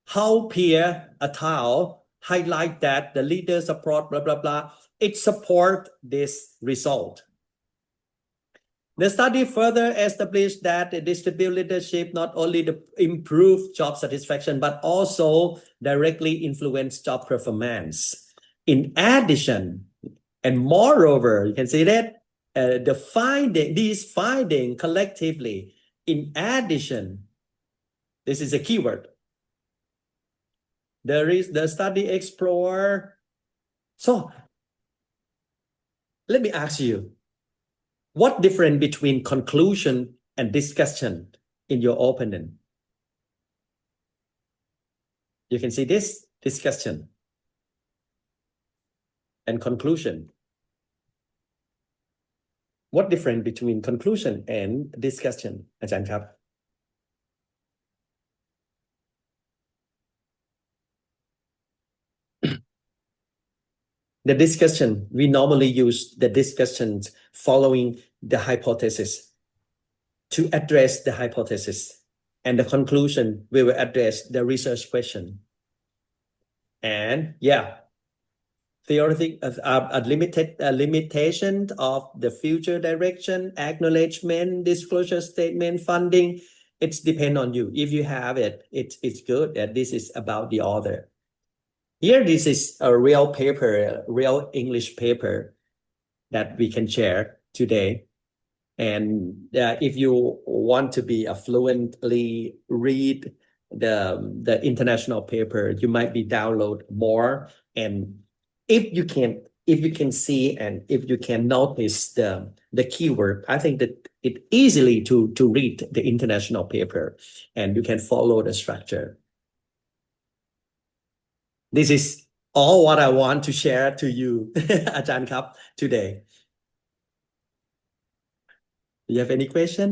How Pierre et al. Highlight that the leader support, blah, blah, blah. It support this result. The study further established that the distributed leadership not only improve job satisfaction, but also directly influence job performance. In addition, and moreover, you can see that these findings collectively, in addition, this is a keyword. The study explore. So let me ask you, what difference between conclusion and discussion in your opinion? You can see this discussion and conclusion. What difference between conclusion and discussion, อาจารย์ครับ? The discussion, we normally use the discussions following the hypothesis to address the hypothesis. And the conclusion, we will address the research question. And yeah, theoretic limitation of the future direction, acknowledgement, disclosure statement, funding, it's depend on you. If you have it, it's good that this is about the author. Here, this is a real paper, real English paper that we can share today. And if you want to be a fluently read the international paper, you might be download more. And if you can see and if you can notice the keyword, I think that it easily to read the international paper and you can follow the structure. This is all what I want to share to you อาจารย์ครับ today. Do you have any question?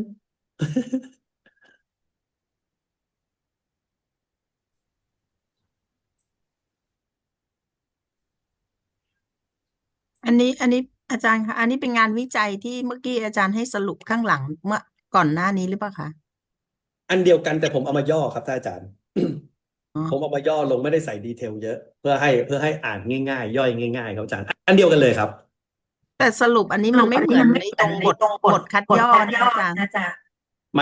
อันนี้อาจารย์คะอันนี้เป็นงานวิจัยที่เมื่อกี้อาจารย์ให้สรุปข้างหลังเมื่อก่อนหน้านี้หรือเปล่าคะ อันเดียวกันแต่ผมเอามาย่อครับท่านอาจารย์ อ๋อ ผมเอามาย่อลงไม่ได้ใส่ดีเทลเยอะเพื่อให้อ่านง่ายๆย่อยง่ายๆครับอาจารย์อันเดียวกันเลยครับ แต่สรุปอันนี้มันไม่เหมือนในตรงบทคัดย่อนะอาจารย์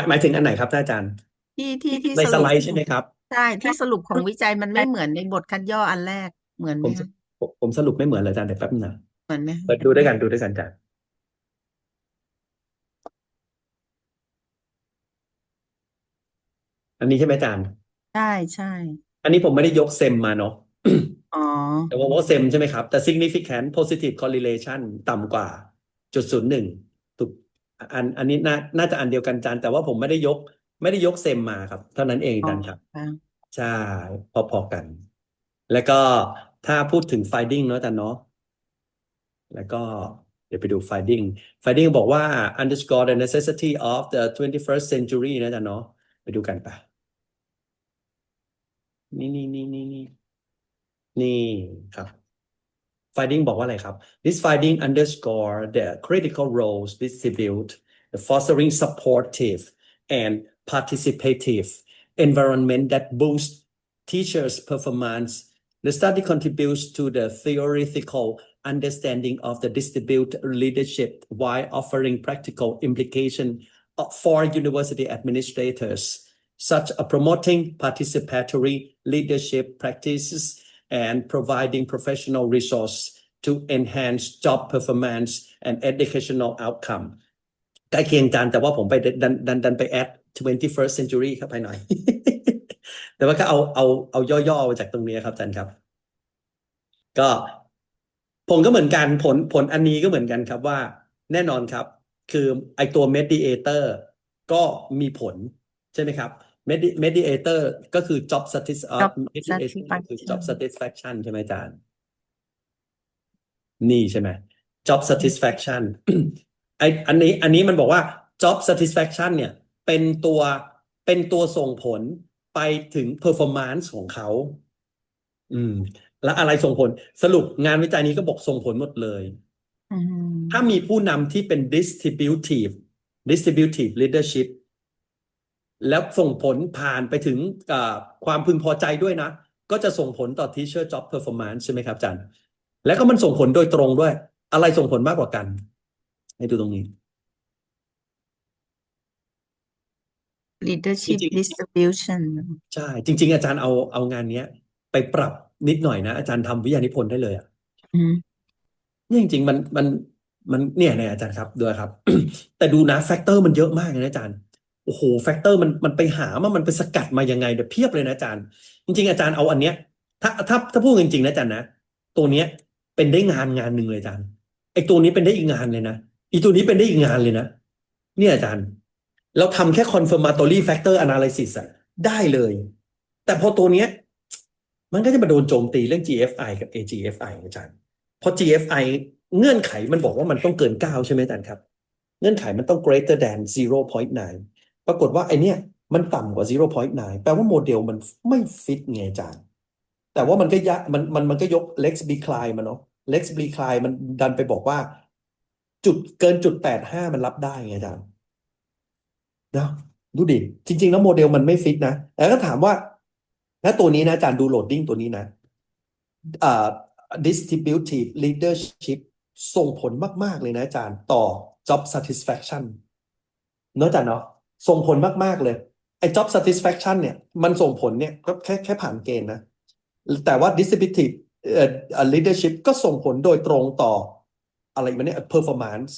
หมายถึงอันไหนครับท่านอาจารย์ ที่ใน ส ส รุป ไลด์ใช่ไหมครับ ใช่ที่สรุปของวิจัยมันไม่เหมือนในบทคัดย่ออันแรกเหมือนไห ผม ม คะ ผมสรุปไม่เหมือนเลยอาจารย์เดี๋ยวแป๊บนึงนะ เหมือนไหมคะ เปิดดูด้วยกันอาจารย์อันนี้ใช่ไหมอาจารย์ ใช่ใช่ อันนี้ผมไม่ได้ยกเซมมาเนาะ อ๋อ แต่ว่าเซมใช่ไหมครับแต่ significant positive correlation ต่ำกว่า0.01ถูกอันนี้น่าจะอันเดียวกันอาจารย์แต่ว่าผมไม่ได้ยกเซมมาครับเท่านั้นเองอาจารย์ครับ ค่ะ ใช่พอๆกัน แล้วก็ถ้าพูดถึง finding เนาะอาจารย์เนาะแล้วก็เดี๋ยวไปดู finding บอกว่า underscore the necessity of the 21st century นะอาจารย์เนาะไปดูกันป่ะนี่ครับ finding บอกว่าอะไรครับ this finding underscore the critical roles distribute the fostering supportive and participative environment that boosts teachers' performance. The study contributes to the theoretical understanding of the distributed leadership while offering practical implication for university administrators, such as promoting participatory leadership practices and providing professional resource to enhance job performance and educational outcome ใกล้เคียงกันแต่ว่าผมไปดันไป add 21st century เข้าไปหน่อย แต่ว่าก็เอาย่อๆมาจากตรงนี้ครับอาจารย์ครับก็ผมก็เหมือนกันผลอันนี้ก็เหมือนกันครับว่าแน่นอนครับคือไอตัว mediator ก็มีผลใช่ไหมครับ mediator ก็คือ job satisfaction ใช่ไหมอาจารย์นี่ใช่ไหม job satisfaction อันนี้มันบอกว่า job satisfaction เนี่ยเป็นตัวส่งผลไปถึง performance ของเขาแล้วอะไรส่งผลสรุปงานวิจัยนี้ก็บอกส่งผลหมดเลยถ้ามีผู้นำที่เป็น distributive leadership แล้วส่งผลผ่านไปถึงความพึงพอใจด้วยนะก็จะส่งผลต่อ teacher job performance ใช่ไหมครับอาจารย์แล้วก็มันส่งผลโดยตรงด้วยอะไรส่งผลมากกว่ากันให้ดูตรงนี้ leadership distribution ใช่จริงๆอาจารย์เอางานเนี้ยไปปรับนิดหน่อยนะอาจารย์ทำวิทยานิพนธ์ได้เลยอ่ะเนี่ยจริงๆมันเนี่ยอาจารย์ครับด้วยครับ แต่ดูนะแฟกเตอร์มันเยอะมากเลยนะอาจารย์โอ้โหแฟกเตอร์มันไปหามันไปสกัดมายังไงเดี๋ยวเพียบเลยนะอาจารย์จริงๆอาจารย์เอาอันเนี้ยถ้าพูดจริงๆนะอาจารย์นะตัวเนี้ยเป็นได้งานหนึ่งเลยอาจารย์ไอ้ตัวนี้เป็นได้อีกงานเลยนะอีตัวนี้เป็นได้อีกงานเลยนะเนี่ยอาจารย์เราทำแค่ confirmatory factor analysis อะได้เลยแต่พอตัวเนี้ยมันก็จะมาโดนโจมตีเรื่อง GFI กับ AGFI อาจารย์พอ GFI เงื่อนไขมันบอกว่ามันต้องเกิน9ใช่ไหมอาจารย์ครับเงื่อนไขมันต้อง greater than 0.9 ปรากฏว่าไอเนี้ยมันต่ำกว่า 0.9 แปลว่าโมเดลมันไม่ฟิตไงอาจารย์แต่ว่ามันก็มันก็ยก Lex Decline มาเนาะ Lex Decline มันดันไปบอกว่าจุดเกิน0.85มันรับได้ไงอาจารย์นะดูดิจริงๆแล้วโมเดลมันไม่ฟิตนะแล้วก็ถามว่าแล้วตัวนี้นะอาจารย์ดูโหลดดิ้งตัวนี้นะdistributive leadership ส่งผลมากๆเลยนะอาจารย์ต่อ job satisfaction เนอะอาจารย์เนาะส่งผลมากๆเลย ไอ้ job satisfaction เนี่ยมันส่งผลเนี่ยก็แค่ผ่านเกณฑ์นะแต่ว่า distributive leadership ก็ส่งผลโดยตรงต่ออะไรมันเนี่ย performance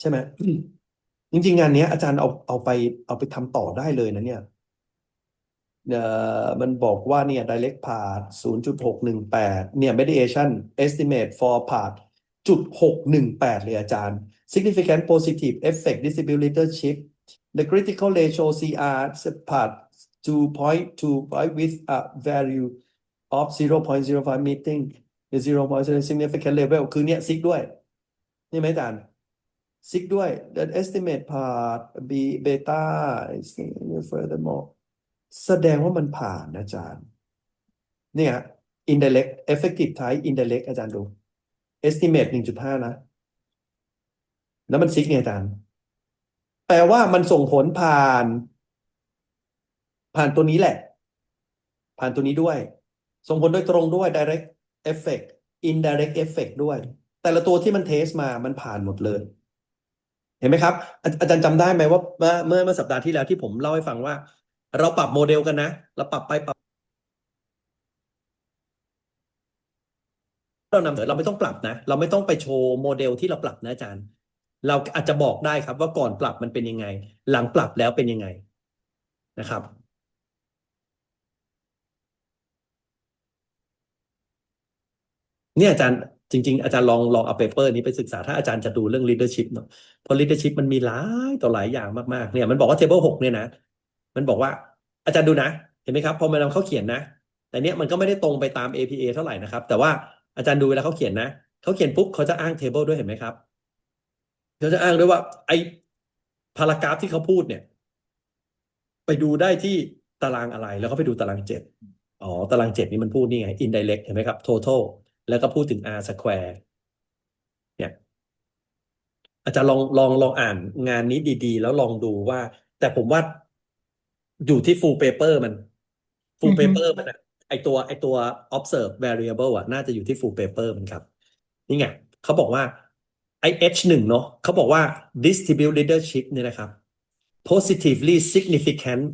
ใช่ไหมจริงๆงานนี้อาจารย์เอาไปทำต่อได้เลยนะเนี่ยมันบอกว่าเนี่ย direct part 0.618เนี่ย mediation estimate for part 0.618เลยอาจารย์ significant positive effect distributed leadership the critical ratio CR part 2.25 with a value of 0.05 meeting the 0.0 significant level คือเนี่ยซิกด้วยนี่ไหมอาจารย์ซิกด้วย the estimate part B beta is furthermore แสดงว่ามันผ่านนะอาจารย์เนี่ย indirect effective type indirect อาจารย์ดู estimate 1.5 นะแล้วมันซิกเนี่ยอาจารย์แปลว่ามันส่งผลผ่านตัวนี้แหละผ่านตัวนี้ด้วยส่งผลโดยตรงด้วย direct effect indirect effect ด้วยแต่ละตัวที่มันเทสมามันผ่านหมดเลยเห็นไหมครับอาจารย์จำได้ไหมว่าเมื่อสัปดาห์ที่แล้วที่ผมเล่าให้ฟังว่าเราปรับโมเดลกันนะเราปรับไปปรับเรานำเสนอเราไม่ต้องปรับนะเราไม่ต้องไปโชว์โมเดลที่เราปรับนะอาจารย์เราอาจจะบอกได้ครับว่าก่อนปรับมันเป็นยังไงหลังปรับแล้วเป็นยังไงนะครับ เนี่ยอาจารย์จริงๆอาจารย์ลองเอาเปเปอร์นี้ไปศึกษาถ้าอาจารย์จะดูเรื่อง leadership เนาะเพราะ leadership มันมีหลายต่อหลายอย่างมากๆเนี่ยมันบอกว่า table 6เนี่ยนะมันบอกว่าอาจารย์ดูนะเห็นไหมครับพอมันเขาเขียนนะแต่เนี้ยมันก็ไม่ได้ตรงไปตาม APA เท่าไหร่นะครับแต่ว่าอาจารย์ดูเวลาเขาเขียนนะเขาเขียนปุ๊บเขาจะอ้าง table ด้วยเห็นไหมครับเขาจะอ้างด้วยว่าไอ้พารากราฟที่เขาพูดเนี่ยไปดูได้ที่ตารางอะไรแล้วก็ไปดูตาราง7อ๋อตาราง7นี่มันพูดนี่ไง indirect เห็นไหมครับ total แล้วก็พูดถึง R square เนี่ยอาจารย์ลองอ่านงานนี้ดีๆ แล้วลองดูว่า แต่ผมว่าอยู่ที่ full paper มัน อื full อฮึ paper มันอะไอตัว observe variable อะน่าจะอยู่ที่ full paper มันครับนี่ไงเขาบอกว่าไอ H1 เนอะเขาบอกว่า distribute leadership เนี่ยนะครับ positively significant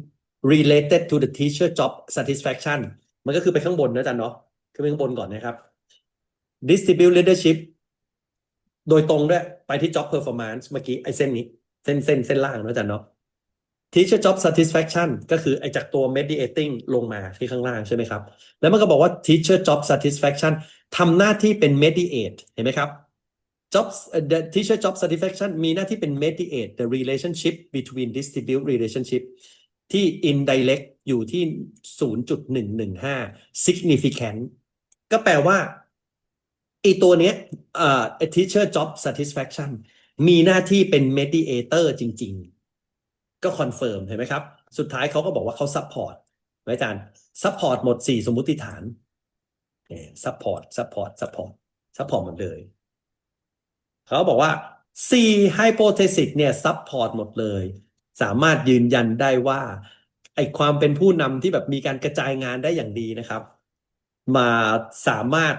related to the teacher job satisfaction มันก็คือไปข้างบนนะอาจารย์เนาะคือไปข้างบนก่อนนะครับ distribute leadership โดยตรงด้วยไปที่ job performance เมื่อกี้ไอ้เส้นนี้เส้นล่างนะอาจารย์เนาะ teacher job satisfaction ก็คือไอ้จากตัว mediating ลงมาที่ข้างล่างใช่ไหมครับแล้วมันก็บอกว่า teacher job satisfaction ทำหน้าที่เป็น mediate เห็นไหมครับ the teacher job satisfaction มีหน้าที่เป็น mediate the relationship between distribute relationship ที่ indirect อยู่ที่ 0.115 significant ก็แปลว่าไอ้ตัวเนี้ยteacher job satisfaction มีหน้าที่เป็น mediator จริงๆ ก็คอนเฟิร์มเห็นไหมครับ สุดท้ายเขาก็บอกว่าเขาซัพพอร์ตอาจารย์ซัพพอร์ตหมด4สมมุติฐานซัพพอร์ตหมดเลยเขาบอกว่า4 hypothesis เนี่ยซัพพอร์ตหมดเลยสามารถยืนยันได้ว่าไอความเป็นผู้นำที่แบบมีการกระจายงานได้อย่างดีนะครับมาสามารถ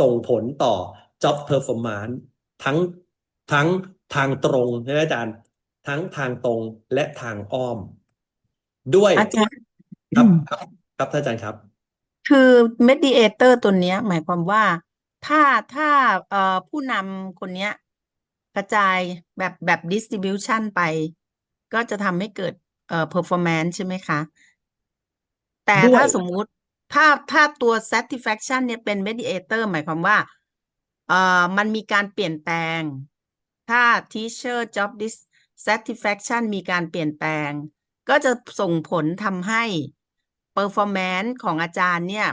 ส่งผลต่อ job performance ทั้งทางตรงใช่ไหมอาจารย์ทั้งทางตรงและทางอ้อมด้วยอาจารย์ ครับท่านอาจารย์ครับ คือ mediator ตัวเนี้ยหมายความว่าถ้าถ้าผู้นำคนเนี้ยกระจายแบบ distribution ไป ก็จะทำให้เกิดperformance ใช่ไหมคะ แต่ด้วยถ้าสมมุติถ้าตัว satisfaction เนี่ยเป็น mediator หมายความว่ามันมีการเปลี่ยนแปลง ถ้า teacher job satisfaction มีการเปลี่ยนแปลง ก็จะส่งผลทำให้ performance ของอาจารย์เนี่ย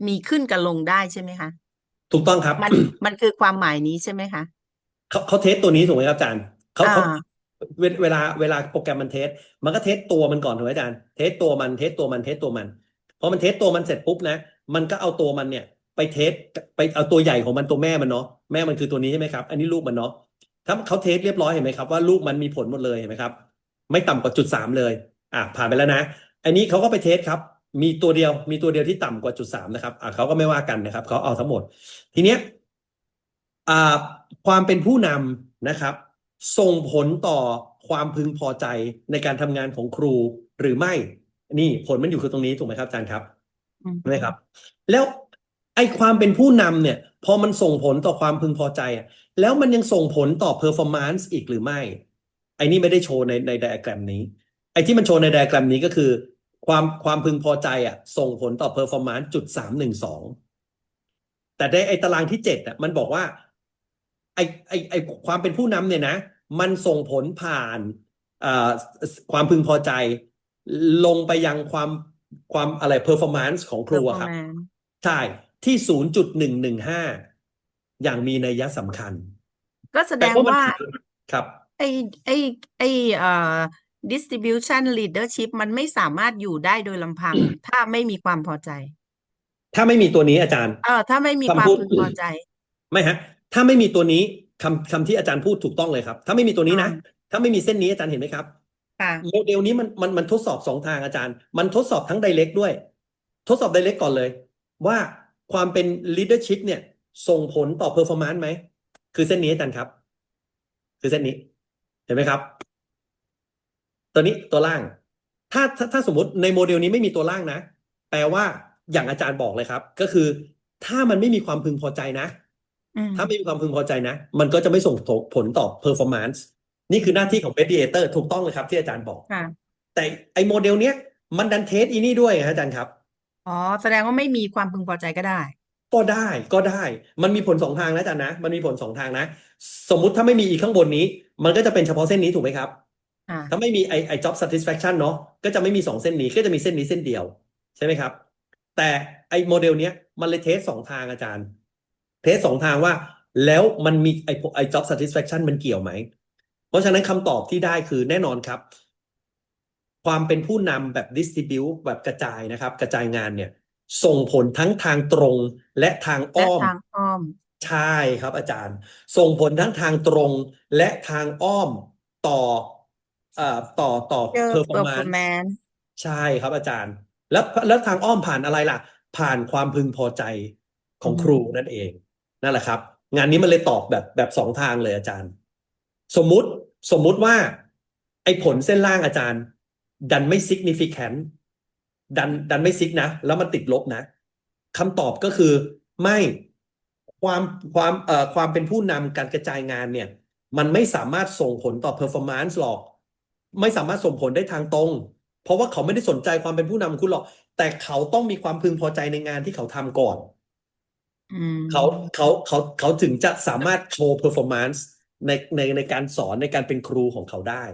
มีขึ้นกับลงได้ใช่ไหมคะ ถูกต้องครับ มันคือความหมายนี้ใช่ไหมคะ เขาเทสตัวนี้ถูกไหมครับอาจารย์เขาอ่าเวลาโปรแกรมมันเทสมันก็เทสตัวมันก่อนถูกไหมอาจารย์เทสตัวมันพอมันเทสตัวมันเสร็จปุ๊บนะมันก็เอาตัวมันเนี่ยไปเทสไปเอาตัวใหญ่ของมันตัวแม่มันเนาะแม่มันคือตัวนี้ใช่ไหมครับอันนี้ลูกมันเนาะถ้าเขาเทสเรียบร้อยเห็นไหมครับว่าลูกมันมีผลหมดเลยเห็นไหมครับไม่ต่ำกว่า0.3เลยผ่านไปแล้วนะอันนี้เขาก็ไปเทสครับมีตัวเดียวที่ต่ำกว่า0.3นะครับเขาก็ไม่ว่ากันนะครับเขาเอาทั้งหมดทีเนี้ย ความเป็นผู้นำนะครับส่งผลต่อความพึงพอใจในการทำงานของครู หรือไม่ นี่ผลมันอยู่คือตรงนี้ถูกไหมครับอาจารย์ครับ อืม ใช่ไหมครับ แล้วไอ้ความเป็นผู้นำเนี่ย พอมันส่งผลต่อความพึงพอใจอะแล้วมันยังส่งผลต่อ performance อีกหรือไม่ ไอ้นี่ไม่ได้โชว์ในไดอะแกรมนี้ ไอ้ที่มันโชว์ในไดอะแกรมนี้ก็คือ ความพึงพอใจอ่ะส่งผลต่อ performance 312แต่ในไอ้ตารางที่7อ่ะมันบอกว่าไอ้ความเป็นผู้นำเนี่ยนะ มันส่งผลผ่านเอ่อความพึงพอใจ ลงไปยังความอะไร performance ของครูอะครับ performance ใช่ที่0.115อย่างมีนัยสำคัญ ก็แส แปล ดง ว่ามัน ว่า ครับ ไอ้ไอ้ไอ้distribution leadership มันไม่สามารถอยู่ได้โดยลำพัง ถ้าไม่มีความพอใจ ถ้าไม่มีตัวนี้อาจารย์ ถ้าไม่มีความ คำพูด พึงพอใจ ไม่ฮะ ถ้าไม่มีตัวนี้คำที่อาจารย์พูดถูกต้องเลยครับ ถ้าไม่มีตัวนี้นะ ถ้าไม่มีเส้นนี้อาจารย์เห็นไหมครับ ค่ะ โมเดลนี้มันทดสอบ2 ทางอาจารย์ มันทดสอบทั้ง direct ด้วย ทดสอบ direct ก่อนเลย ว่าความเป็น leadership เนี่ยส่งผลต่อ performance ไหม คือเส้นนี้อาจารย์ครับ คือเส้นนี้ เห็นไหมครับ ตัวนี้ตัวล่าง ถ้าสมมติในโมเดลนี้ไม่มีตัวล่างนะ แปลว่าอย่างอาจารย์บอกเลยครับ ก็คือถ้ามันไม่มีความพึงพอใจนะ อืม ถ้าไม่มีความพึงพอใจนะ มันก็จะไม่ส่งผลต่อ performance นี่คือหน้าที่ของ mediator ถูกต้องเลยครับที่อาจารย์บอก ค่ะ แต่ไอ้โมเดลเนี้ยมันดันเทสอีนี่ด้วยอาจารย์ครับ แสดงว่าไม่มีความพึงพอใจก็ได้ ก็ได้ มันมีผล2 ทางนะอาจารย์นะ มันมีผล2 ทางนะ สมมุติถ้าไม่มีอีข้างบนนี้ มันก็จะเป็นเฉพาะเส้นนี้ถูกไหมครับ ถ้าไม่มีไอ้ job satisfaction เนาะก็จะไม่มี2 เส้นนี้ก็จะมีเส้นนี้เส้นเดียวใช่ไหมครับ แต่ไอ้โมเดลเนี้ยมันเลยเทส2 ทางอาจารย์ เทส2 ทางว่าแล้วมันมีไอ้ job satisfaction มันเกี่ยวไหม เพราะฉะนั้นคำตอบที่ได้คือแน่นอนครับ ความเป็นผู้นำแบบ distribute แบบกระจายนะครับ กระจายงานเนี่ยส่งผลทั้งทางตรงและทาง และ อ้อม ทางอ้อม ใช่ครับอาจารย์ ส่งผลทั้งทางตรงและทางอ้อมต่อต่อ เจอ performance performance ใช่ครับอาจารย์ แล้วทางอ้อมผ่านอะไรล่ะ ผ่านความพึงพอใจของครูนั่นเองนั่นแหละครับ งานนี้มันเลยตอบแบบ2 ทางเลยอาจารย์ สมมุติว่าไอ้ผลเส้นล่างอาจารย์ ดันไม่ significant ดันไม่ซิกนะ แล้วมันติดลบนะคำตอบก็คือไม่ความเป็นผู้นำการกระจายงานเนี่ย มันไม่สามารถส่งผลต่อ performance หรอก ไม่สามารถส่งผลได้ทางตรง เพราะว่าเขาไม่ได้สนใจความเป็นผู้นำของคุณหรอก แต่เขาต้องมีความพึงพอใจในงานที่เขาทำก่อน อืม เขาถึงจะสามารถโชว์ performance ในการสอนในการเป็นครูของเขาได้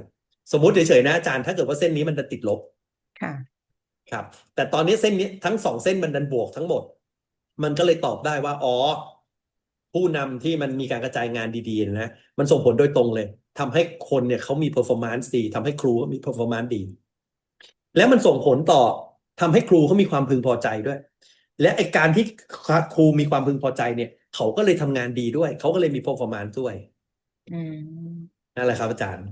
สมมุติเฉยๆนะอาจารย์ถ้าเกิดว่าเส้นนี้มันจะติดลบ ค่ะ ครับ แต่ตอนนี้เส้นนี้ทั้ง2 เส้นมันดันบวกทั้งหมด มันก็เลยตอบได้ว่าผู้นำที่มันมีการกระจายงานดีๆนะมันส่งผลโดยตรงเลยทำให้คนเนี่ยเขามี performance ดีทำให้ครูเขามี performance ดี แล้วมันส่งผลต่อทำให้ครูเขามีความพึงพอใจด้วย และไอการที่ครูมีความพึงพอใจเนี่ยเขาก็เลยทำงานดีด้วยเขาก็เลยมี performance ด้วย อืม นั่นแหละครับอาจารย์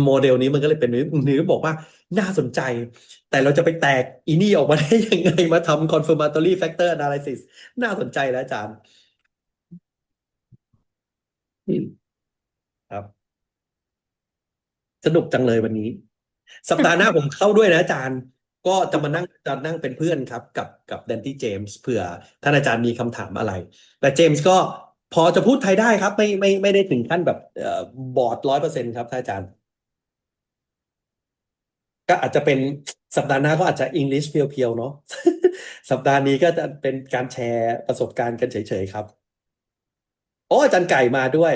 โมเดลนี้มันก็เลยเป็นนี่บอกว่าน่าสนใจ แต่เราจะไปแตกอีนี่ออกมาได้ยังไงมาทำ confirmatory factor analysis น่าสนใจแล้วอาจารย์ครับ สนุกจังเลยวันนี้ สัปดาห์หน้าผมเข้าด้วยนะอาจารย์ ก็จะนั่งเป็นเพื่อนครับกับแดนตี้เจมส์เผื่อท่านอาจารย์มีคำถามอะไร แต่เจมส์ก็พอจะพูดไทยได้ครับ ไม่ได้ถึงขั้นแบบบอร์ด100%ครับท่านอาจารย์ ก็อาจจะเป็นสัปดาห์หน้าก็อาจจะ English เพียวๆเนาะ สัปดาห์นี้ก็จะเป็นการแชร์ประสบการณ์กันเฉยๆครับ โอ้อาจารย์ไก่มาด้วย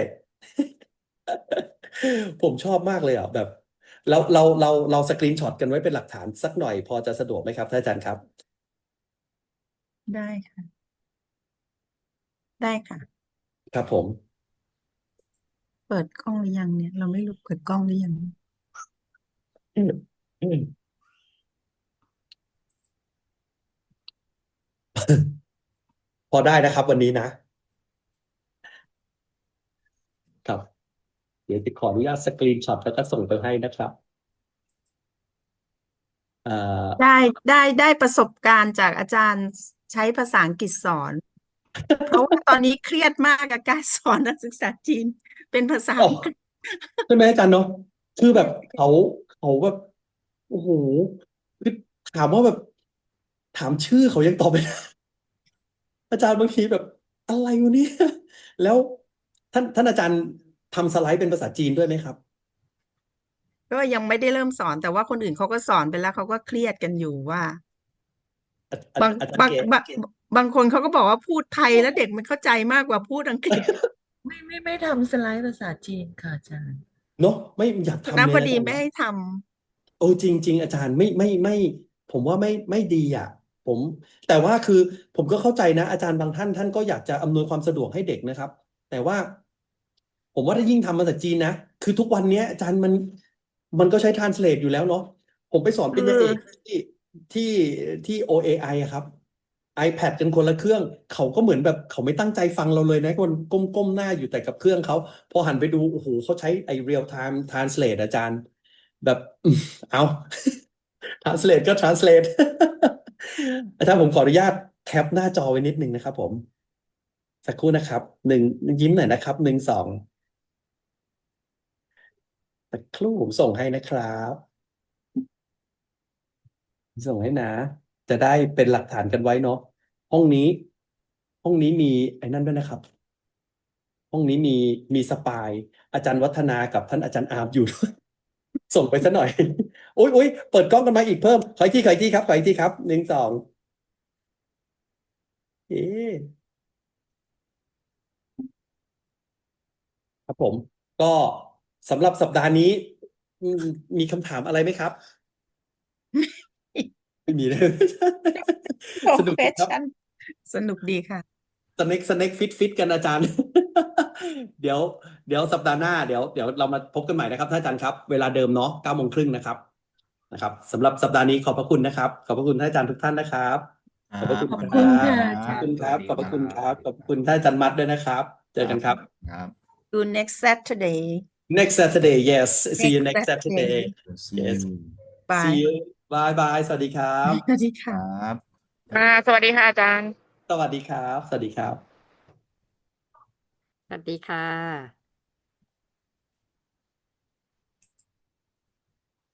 ผมชอบมากเลยอ่ะแบบเราสกรีนช็อตกันไว้เป็นหลักฐานสักหน่อยพอจะสะดวกไหมครับท่านอาจารย์ครับ ได้ค่ะ ได้ค่ะ ครับผม เปิดกล้องหรือยังเนี่ย เราไม่รู้เปิดกล้องหรือยัง อืมอืมพอได้นะครับวันนี้นะ ครับ เดี๋ยวจะขออนุญาตสกรีนช็อตแล้วก็ส่งไปให้นะครับเอ่อ ได้ประสบการณ์จากอาจารย์ใช้ภาษาอังกฤษสอน เพราะว่าตอนนี้เครียดมากกับการสอนนักศึกษาจีน เป็นภาษา อ๋อ อังกฤษ ใช่ไหมอาจารย์เนาะคือแบบเขาแบบโอ้โห ถามว่าแบบถามชื่อเขายังตอบไม่ได้ อาจารย์บางทีแบบอะไรวะเนี่ยแล้วท่านอาจารย์ทำสไลด์เป็นภาษาจีนด้วยไหมครับก็ยังไม่ได้เริ่มสอนแต่ว่าคนอื่นเขาก็สอนไปแล้วเขาก็เครียดกันอยู่ว่าบางอาจารย์เก๋ บางคนเขาก็บอกว่าพูดไทยแล้วเด็กมันเข้าใจมากกว่าพูดอังกฤษ ไม่ทำสไลด์ภาษาจีนค่ะอาจารย์ เนาะไม่อยาก คณะทำเลบดีไม่ยอาจารย์นะให้ทโอ้จริงๆอาจารย์ไม่ผมว่าไม่ดีอ่ะผมแต่ว่าคือผมก็เข้าใจนะอาจารย์บางท่านก็อยากจะอำนวยความสะดวกให้เด็กนะครับแต่ว่าผมว่าถ้ายิ่งทำภาษาจีนนะคือทุกวันเนี้ยอาจารย์มันก็ใช้ translate อยู่แล้วเนาะผมไปสอนำปริญญาเอกที่ที่ OAI อะครับ iPad กันคนละเครื่องเขาก็เหมือนแบบเขาไม่ตั้งใจฟังเราเลยนะคนก้มหน้าอยู่แต่กับเครื่องเขาพอหันไปดูโอ้โหเขาใช้ไอ้ real time translate อาจารย์แบบเอา translate ก็ translate อาจารย์ผมขออนุญาตแคปหน้าจอไว้นิดนึงนะครับผมสักครู่นะครับยิ้มหน่อยนะครับ1 2สักครู่ผมส่งให้นะครับส่งให้นะจะได้เป็นหลักฐานกันไว้เนาะห้องนี้ห้องนี้มีไอ้นั่นด้วยนะครับ ห้องนี้มีสปายอาจารย์วัฒนากับท่านอาจารย์อาร์มอยู่ด้วยส่งไปซะหน่อยอุ้ยเปิดกล้องกันมาอีกเพิ่มขออีกทีครับ1 2เอ๊ะครับผมก็สำหรับสัปดาห์นี้อืมมีคำถามอะไรไหมครับไม่มีเลย สนุกดีครับ question สนุกดีค่ะ สเน็กฟิตกันอาจารย์ เดี๋ยวเดี๋ยวสัปดาห์หน้าเดี๋ยวเรามาพบกันใหม่นะครับท่านอาจารย์ครับเวลาเดิมเนาะ9 โมงครึ่งนะครับสำหรับสัปดาห์นี้ขอบพระคุณนะครับขอบพระคุณท่านอาจารย์ทุกท่านนะครับขอบพระคุณ ขอบ ค คุ รั ณ บ ค่ะ ขอบคุณค ส รั วั บ สดี ขอบพระคุณ ค ค รั รับบ ขอบคุณท่านอาจารย์มัดด้วยนะครับ เจอกันครับ ครับ do next Saturday next Saturday yes see you next next Saturday Saturday see yes you see bye you bye สวัสดีครับ สวัสดี ค ค่ะ รับ สวัสดีค่ะอาจารย์ สวัสดีครับ สวัสดีครับ สวัสดีค่ะ